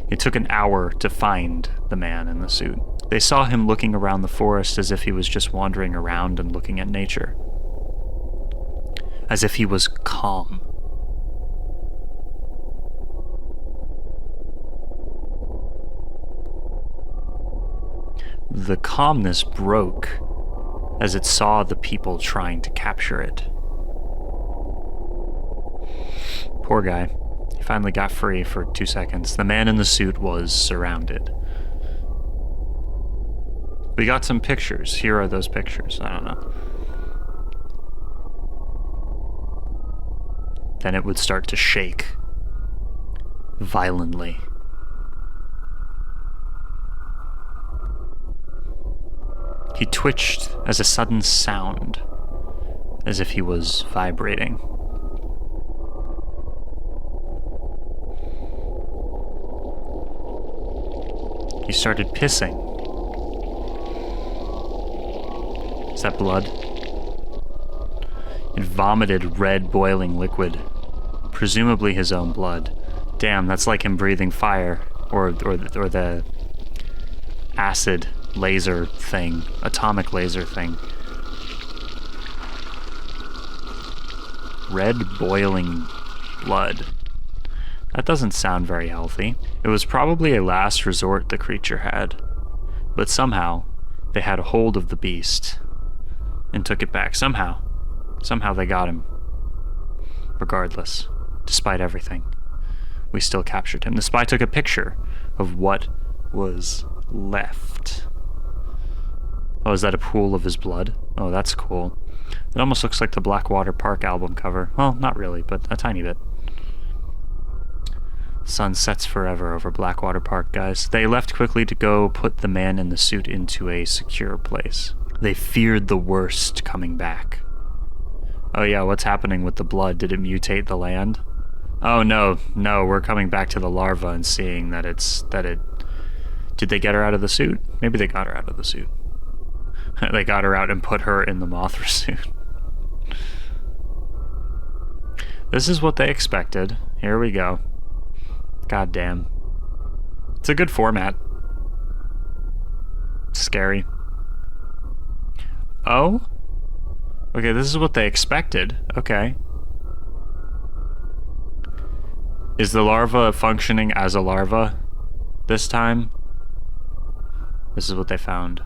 It took an hour to find the man in the suit. They saw him looking around the forest as if he was just wandering around and looking at nature. As if he was calm. The calmness broke as it saw the people trying to capture it. Poor guy. He finally got free for 2 seconds. The man in the suit was surrounded. We got some pictures. Here are those pictures. I don't know. Then it would start to shake violently. He twitched as a sudden sound, as if he was vibrating. He started pissing. Is that blood? It vomited red boiling liquid, presumably his own blood. Damn, that's like him breathing fire, or the acid laser thing, atomic laser thing. Red boiling blood. That doesn't sound very healthy. It was probably a last resort the creature had, but somehow they had a hold of the beast and took it back. Somehow they got him. Regardless, despite everything, we still captured him. The spy took a picture of what was left. Oh, is that a pool of his blood? Oh, that's cool. It almost looks like the Blackwater Park album cover. Well, not really, but a tiny bit. Sun sets forever over Blackwater Park, guys. They left quickly to go put the man in the suit into a secure place. They feared the worst coming back. Oh yeah, what's happening with the blood? Did it mutate the land? Oh no, we're coming back to the larva and seeing that Did they get her out of the suit? Maybe they got her out of the suit. They got her out and put her in the Mothra suit. This is what they expected. Here we go. God damn. It's a good format. Scary. Oh? Okay, this is what they expected. Okay. Is the larva functioning as a larva this time? This is what they found.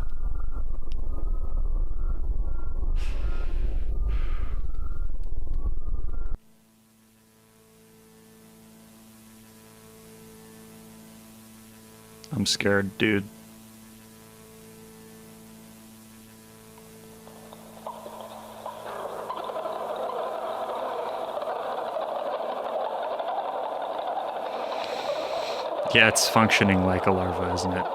I'm scared, dude. Yeah, it's functioning like a larva, isn't it?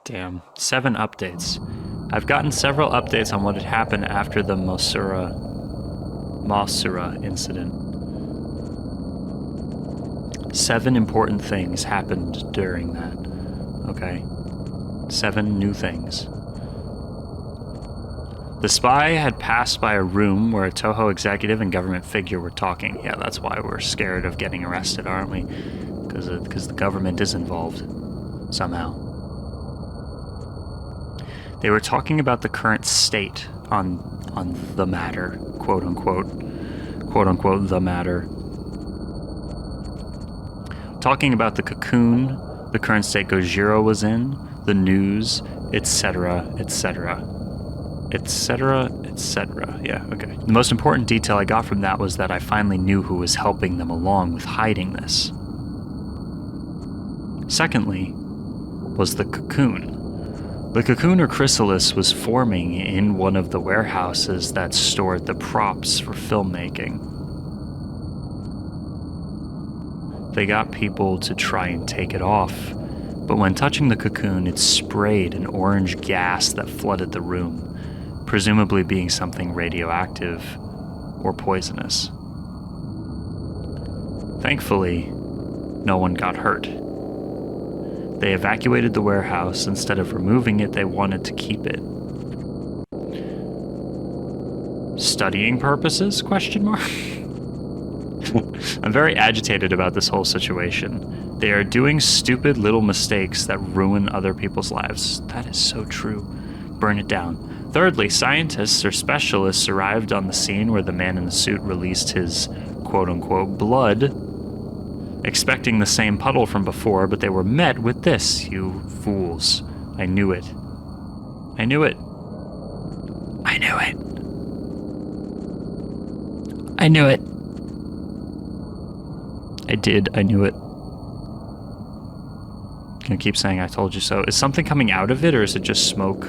Damn. 7 updates. I've gotten several updates on what had happened after the Mothra incident. 7 important things happened during that. Okay. 7 new things. The spy had passed by a room where a Toho executive and government figure were talking. Yeah, that's why we're scared of getting arrested, aren't we? Because the government is involved. Somehow. They were talking about the current state on the matter, quote unquote, the matter. Talking about the cocoon, the current state Gojira was in, the news, etc., etc. Etc., etc. Yeah, okay. The most important detail I got from that was that I finally knew who was helping them along with hiding this. Secondly, was the cocoon. The cocoon or chrysalis was forming in one of the warehouses that stored the props for filmmaking. They got people to try and take it off, but when touching the cocoon, it sprayed an orange gas that flooded the room, presumably being something radioactive or poisonous. Thankfully, no one got hurt. They evacuated the warehouse. Instead of removing it, they wanted to keep it. Studying purposes? Question mark. I'm very agitated about this whole situation. They are doing stupid little mistakes that ruin other people's lives. That is so true. Burn it down. Thirdly, scientists or specialists arrived on the scene where the man in the suit released his quote-unquote blood, expecting the same puddle from before, but they were met with this, you fools. I knew it. I knew it. it. I knew it. I did. I knew it. Gonna keep saying I told you so. Is something coming out of it, or is it just smoke?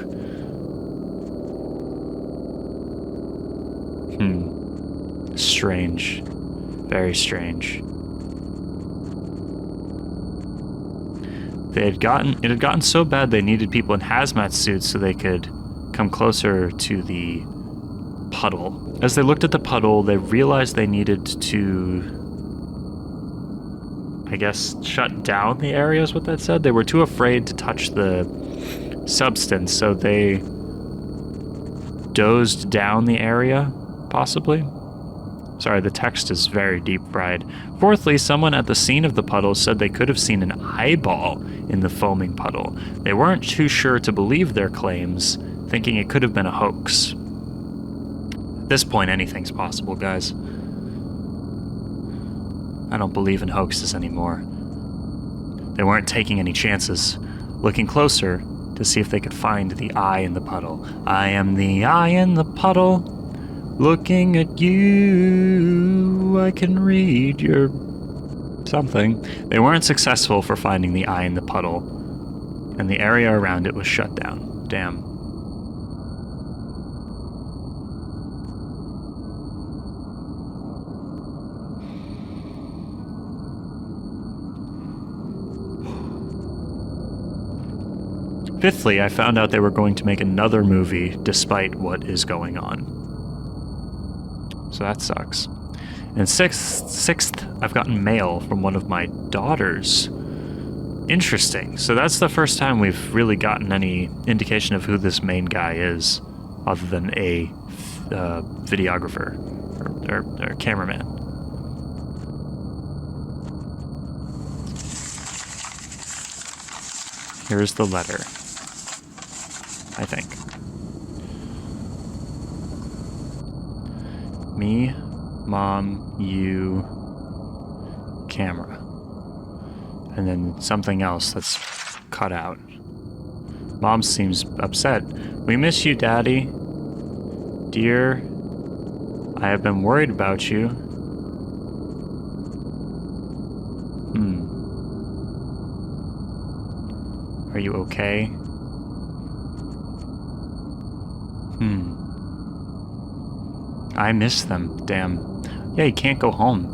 Strange. Very strange. It had gotten so bad they needed people in hazmat suits so they could come closer to the puddle. As they looked at the puddle, they realized they needed to, I guess, shut down the area is what that said. They were too afraid to touch the substance, so they dozed down the area, possibly. Sorry, the text is very deep-fried. Fourthly, someone at the scene of the puddle said they could have seen an eyeball in the foaming puddle. They weren't too sure to believe their claims, thinking it could have been a hoax. At this point, anything's possible, guys. I don't believe in hoaxes anymore. They weren't taking any chances, looking closer to see if they could find the eye in the puddle. I am the eye in the puddle. Looking at you, I can read your something. They weren't successful for finding the eye in the puddle, and the area around it was shut down. Damn. Fifthly, I found out they were going to make another movie despite what is going on. So that sucks. And sixth, I've gotten mail from one of my daughters. Interesting. So that's the first time we've really gotten any indication of who this main guy is, other than a videographer or cameraman. Here's the letter, I think. Me, Mom, you, camera. And then something else that's cut out. Mom seems upset. We miss you, Daddy. Dear, I have been worried about you. Are you okay? I miss them, damn. Yeah, you can't go home.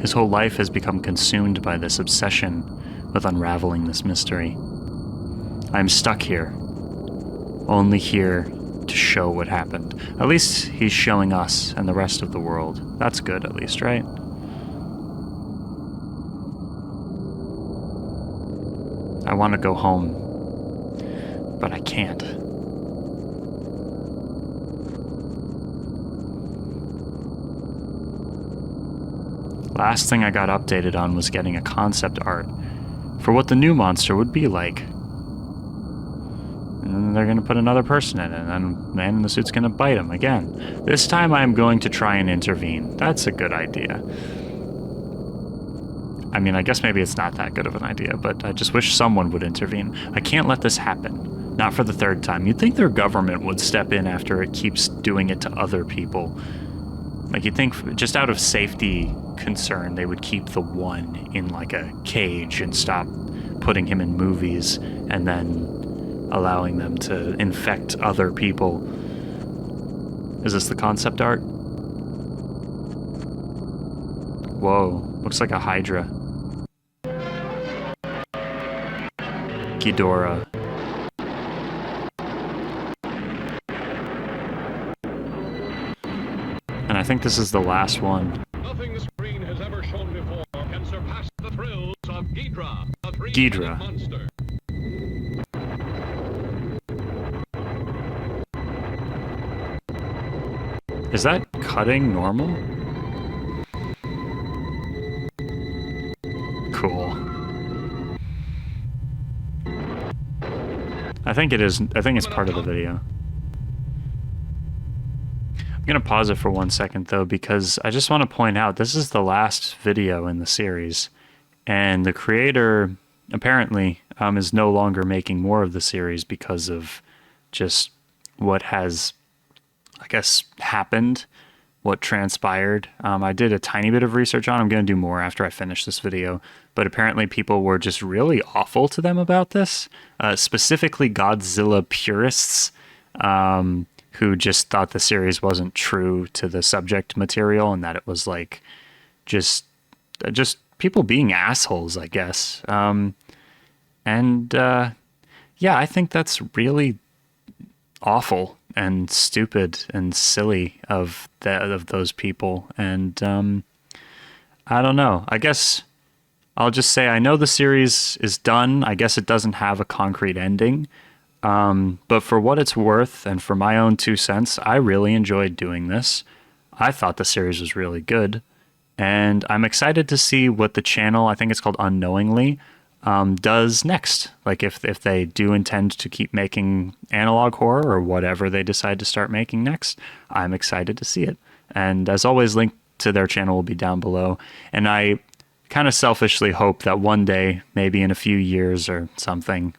His whole life has become consumed by this obsession with unraveling this mystery. I'm stuck here. Only here to show what happened. At least he's showing us and the rest of the world. That's good, at least, right? I want to go home, but I can't. Last thing I got updated on was getting a concept art for what the new monster would be like. And then they're going to put another person in it, and then man in the suit's going to bite him again. This time I'm going to try and intervene. That's a good idea. I mean, I guess maybe it's not that good of an idea, but I just wish someone would intervene. I can't let this happen. Not for the third time. You'd think their government would step in after it keeps doing it to other people. Like, you'd think just out of safety concern, they would keep the one in, like, a cage and stop putting him in movies and then allowing them to infect other people. Is this the concept art? Whoa, looks like a Hydra. Ghidorah. And I think this is the last one. Nothing the screen has ever shown before can surpass the thrills of Ghidra, the Ghidra. monster. Is that cutting normal? Cool. I think it is. I think it's part of the video. I'm gonna pause it for 1 second though, because I just want to point out this is the last video in the series, and the creator apparently is no longer making more of the series because of just what has, I guess, happened, what transpired. I did a tiny bit of research on it. I'm going to do more after I finish this video, but apparently people were just really awful to them about this, specifically Godzilla purists, who just thought the series wasn't true to the subject material and that it was like just people being assholes, I guess. Yeah, I think that's really awful and stupid and silly of those people. And I don't know. I guess I'll just say I know the series is done. I guess it doesn't have a concrete ending. But for what it's worth and for my own 2 cents, I really enjoyed doing this. I thought the series was really good. And I'm excited to see what the channel, I think it's called Unknowingly, does next. Like if they do intend to keep making analog horror or whatever they decide to start making next, I'm excited to see it. And as always, link to their channel will be down below. And I kind of selfishly hope that one day, maybe in a few years or something,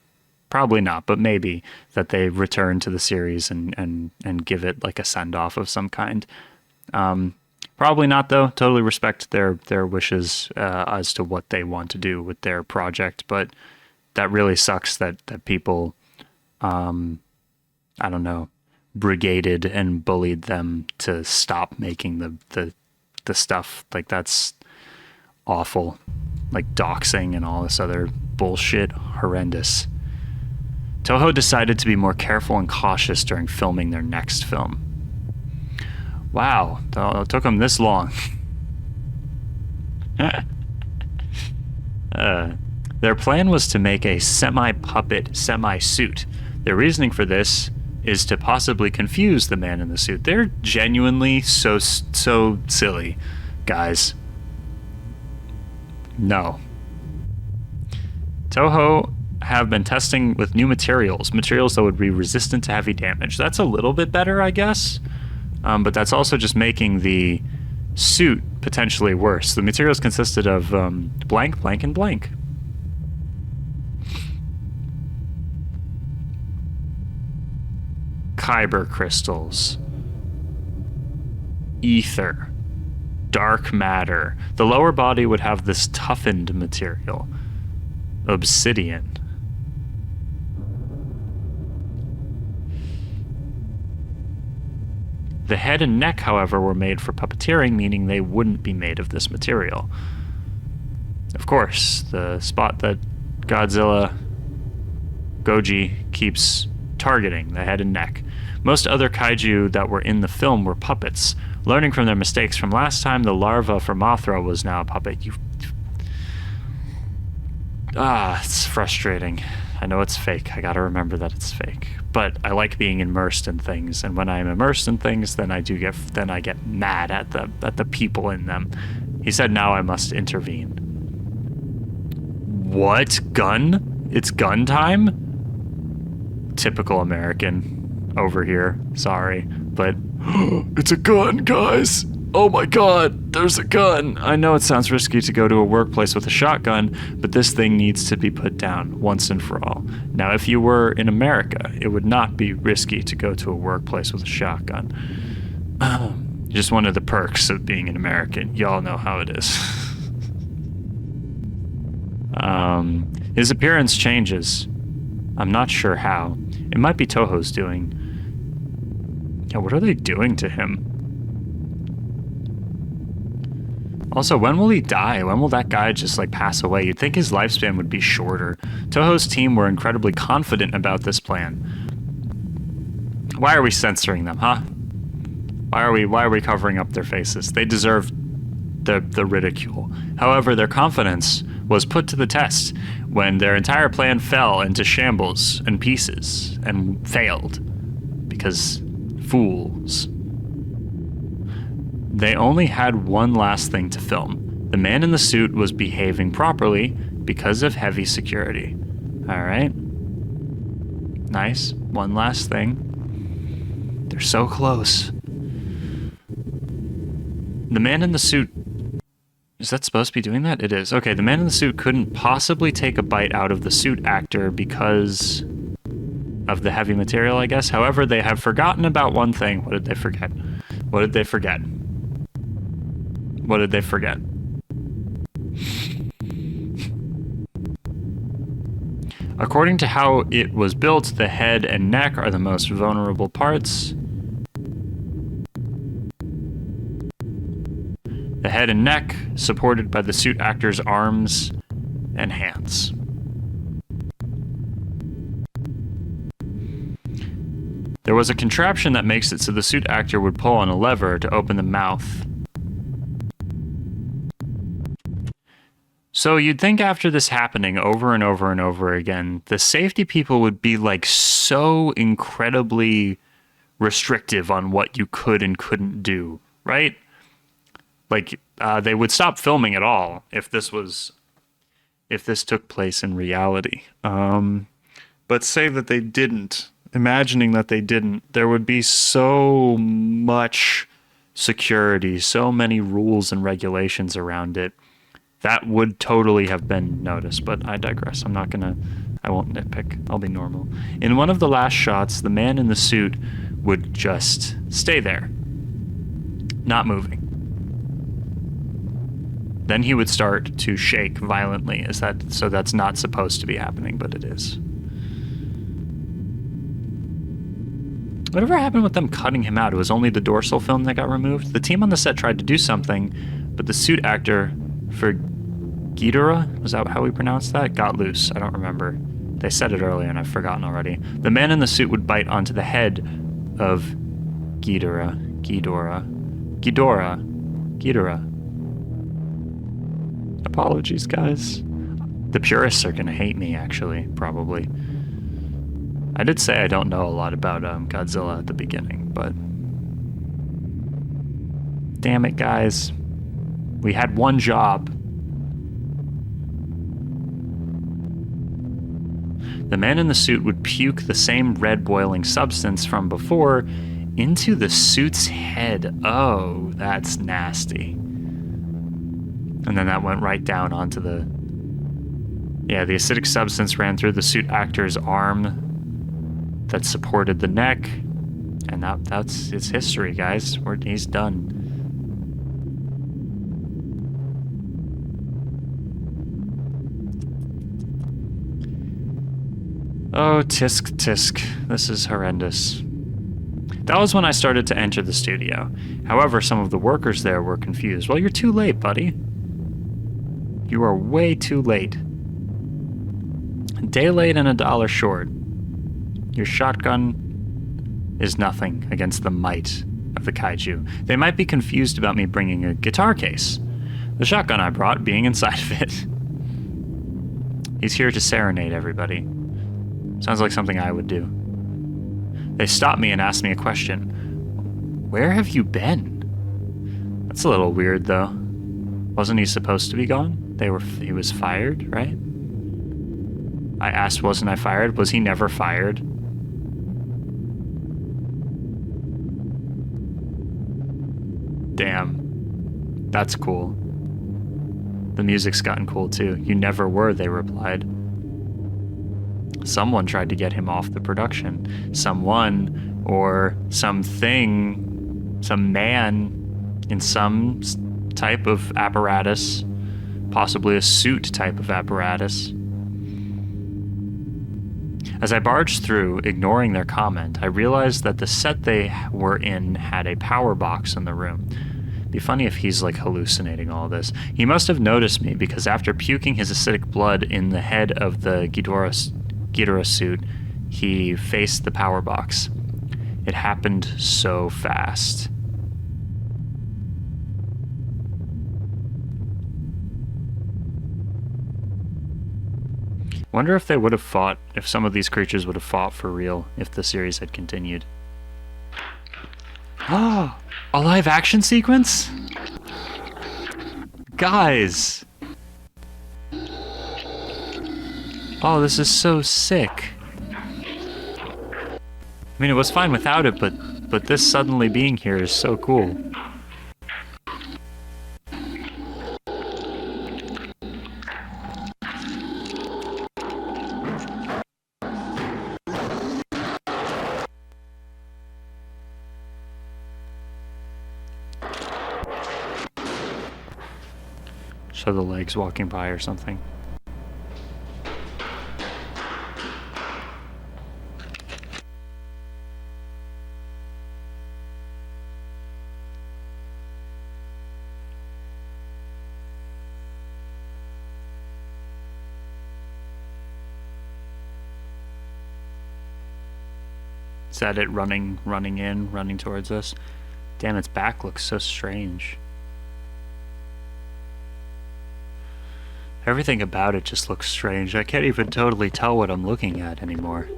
probably not, but maybe, that they return to the series and give it like a send-off of some kind. Probably not, though. Totally respect their wishes as to what they want to do with their project, but that really sucks that people, I don't know, brigaded and bullied them to stop making the stuff. Like, that's awful. Like doxing and all this other bullshit. Horrendous. Toho decided to be more careful and cautious during filming their next film. Wow, it took them this long. Their plan was to make a semi-puppet, semi-suit. Their reasoning for this is to possibly confuse the man in the suit. They're genuinely so silly, guys. No. Toho have been testing with new materials that would be resistant to heavy damage. That's a little bit better, I guess. But that's also just making the suit potentially worse. The materials consisted of blank, blank, and blank. Kyber crystals. Ether. Dark matter. The lower body would have this toughened material. Obsidian. The head and neck, however, were made for puppeteering, meaning they wouldn't be made of this material. Of course, the spot that Godzilla Goji keeps targeting, the head and neck. Most other kaiju that were in the film were puppets. Learning from their mistakes from last time, the larva for Mothra was now a puppet. It's frustrating. I know it's fake. I gotta remember that it's fake. But I like being immersed in things, and when I'm immersed in things, then I get mad at the people in them. He said, "Now I must intervene." What? Gun? It's gun time? Typical American over here. Sorry, but it's a gun, guys. Oh my god, there's a gun. I know it sounds risky to go to a workplace with a shotgun, but this thing needs to be put down once and for all. Now, if you were in America, it would not be risky to go to a workplace with a shotgun. Just one of the perks of being an American. Y'all know how it is. His appearance changes. I'm not sure how. It might be Toho's doing. Yeah, what are they doing to him? Also, when will he die? When will that guy just, like, pass away? You'd think his lifespan would be shorter. Toho's team were incredibly confident about this plan. Why are we censoring them, huh? Why are we covering up their faces? They deserve the ridicule. However, their confidence was put to the test when their entire plan fell into shambles and pieces and failed. Because fools. They only had one last thing to film. The man in the suit was behaving properly because of heavy security. Alright. Nice. One last thing. They're so close. The man in the suit Is that supposed to be doing that? It is. Okay, the man in the suit couldn't possibly take a bite out of the suit actor because of the heavy material, I guess. However, they have forgotten about one thing. What did they forget? What did they forget? What did they forget? According to how it was built, the head and neck are the most vulnerable parts. The head and neck supported by the suit actor's arms and hands. There was a contraption that makes it so the suit actor would pull on a lever to open the mouth. So you'd think after this happening over and over and over again, the safety people would be like so incredibly restrictive on what you could and couldn't do, right? Like they would stop filming at all if this took place in reality. But say that they didn't. Imagining that they didn't, there would be so much security, so many rules and regulations around it. That would totally have been noticed, but I digress. I won't nitpick. I'll be normal. In one of the last shots, the man in the suit would just stay there, not moving. Then he would start to shake violently. So that's not supposed to be happening, but it is. Whatever happened with them cutting him out? It was only the dorsal film that got removed. The team on the set tried to do something, but the suit actor for Gojira, was that how we pronounced that? Got loose. I don't remember. They said it earlier and I've forgotten already. The man in the suit would bite onto the head of Ghidorah. Apologies, guys. The purists are gonna hate me, actually, probably. I did say I don't know a lot about Godzilla at the beginning, but... Damn it, guys. We had one job. The man in the suit would puke the same red boiling substance from before into the suit's head. Oh, that's nasty. And then that went right down onto the... Yeah, the acidic substance ran through the suit actor's arm that supported the neck. And that's his history, guys. He's done. Oh, tisk tisk. This is horrendous. That was when I started to enter the studio. However, some of the workers there were confused. Well, you're too late, buddy. You are way too late. A day late and $1 short. Your shotgun is nothing against the might of the kaiju. They might be confused about me bringing a guitar case. The shotgun I brought being inside of it. He's here to serenade everybody. Sounds like something I would do. They stopped me and asked me a question. Where have you been? That's a little weird, though. Wasn't he supposed to be gone? He was fired, right? I asked, wasn't I fired? Was he never fired? Damn. That's cool. The music's gotten cool, too. You never were, they replied. Someone tried to get him off the production. Someone or something, some man in some type of apparatus, possibly a suit type of apparatus. As I barged through, ignoring their comment, I realized that the set they were in had a power box in the room. Be funny if he's like hallucinating all this. He must have noticed me because after puking his acidic blood in the head of the Ghidorah suit, he faced the power box. It happened so fast. Wonder if they would have fought, if some of these creatures would have fought for real if the series had continued. Oh, a live action sequence? Guys! Oh, this is so sick. I mean, it was fine without it, but this suddenly being here is so cool. Show the legs walking by or something. Is that it running towards us? Damn, its back looks so strange. Everything about it just looks strange. I can't even totally tell what I'm looking at anymore.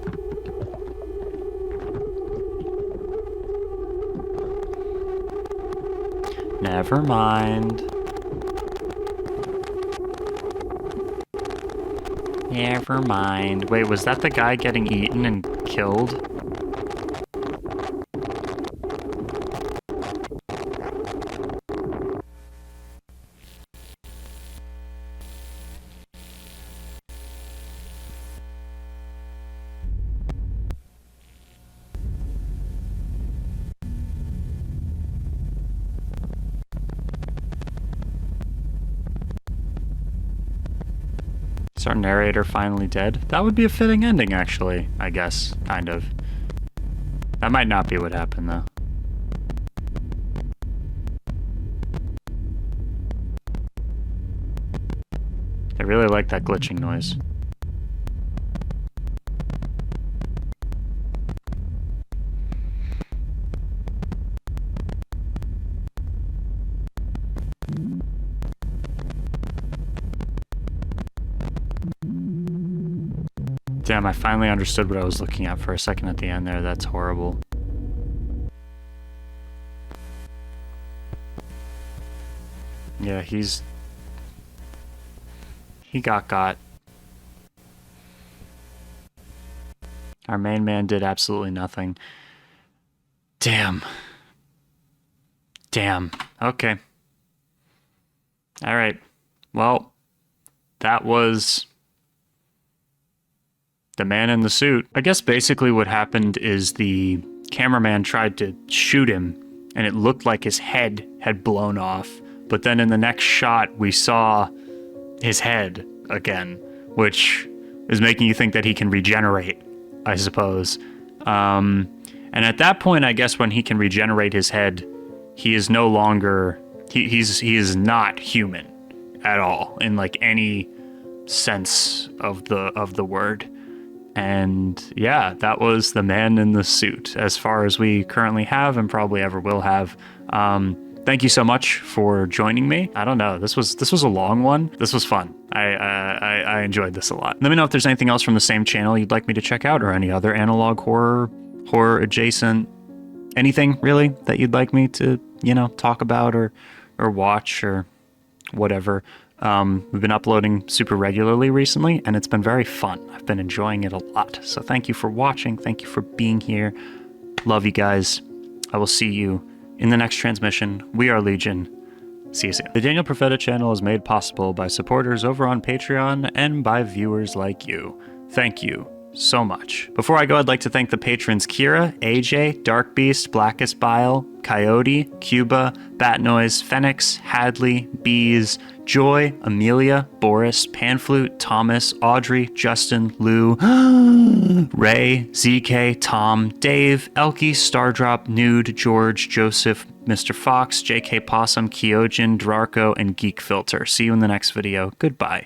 Never mind. Never mind. Wait, was that the guy getting eaten and killed? Is our narrator finally dead? That would be a fitting ending, actually, I guess, kind of. That might not be what happened, though. I really like that glitching noise. Damn, I finally understood what I was looking at for a second at the end there. That's horrible. Yeah, he got. Our main man did absolutely nothing. Damn. Damn. Okay. All right. Well, that was the man in the suit. I guess basically what happened is the cameraman tried to shoot him, and it looked like his head had blown off. But then in the next shot, we saw his head again, which is making you think that he can regenerate, I suppose. And at that point, I guess when he can regenerate his head, he is no longer, he is not human at all in like any sense of the word. And yeah, that was the man in the suit, as far as we currently have and probably ever will have. Thank you so much for joining me. I don't know, this was a long one. This was fun. I enjoyed this a lot. Let me know if there's anything else from the same channel you'd like me to check out, or any other analog horror adjacent, anything really that you'd like me to, you know, talk about or watch or whatever. We've been uploading super regularly recently, and it's been very fun. I've been enjoying it a lot. So thank you for watching. Thank you for being here. Love you guys. I will see you in the next transmission. We are Legion. See you soon. The Daniel Profeta channel is made possible by supporters over on Patreon and by viewers like you. Thank you so much. Before I go, I'd like to thank the patrons Kira, AJ, Dark Beast, Blackest Bile, Coyote, Cuba, Bat Noise, Phoenix, Hadley, Bees, Joy, Amelia, Boris, Panflute, Thomas, Audrey, Justin, Lou, Ray, ZK, Tom, Dave, Elkie, Stardrop, Nude, George, Joseph, Mr. Fox, JK Possum, Kyojin, Drarko, and Geek Filter. See you in the next video. Goodbye.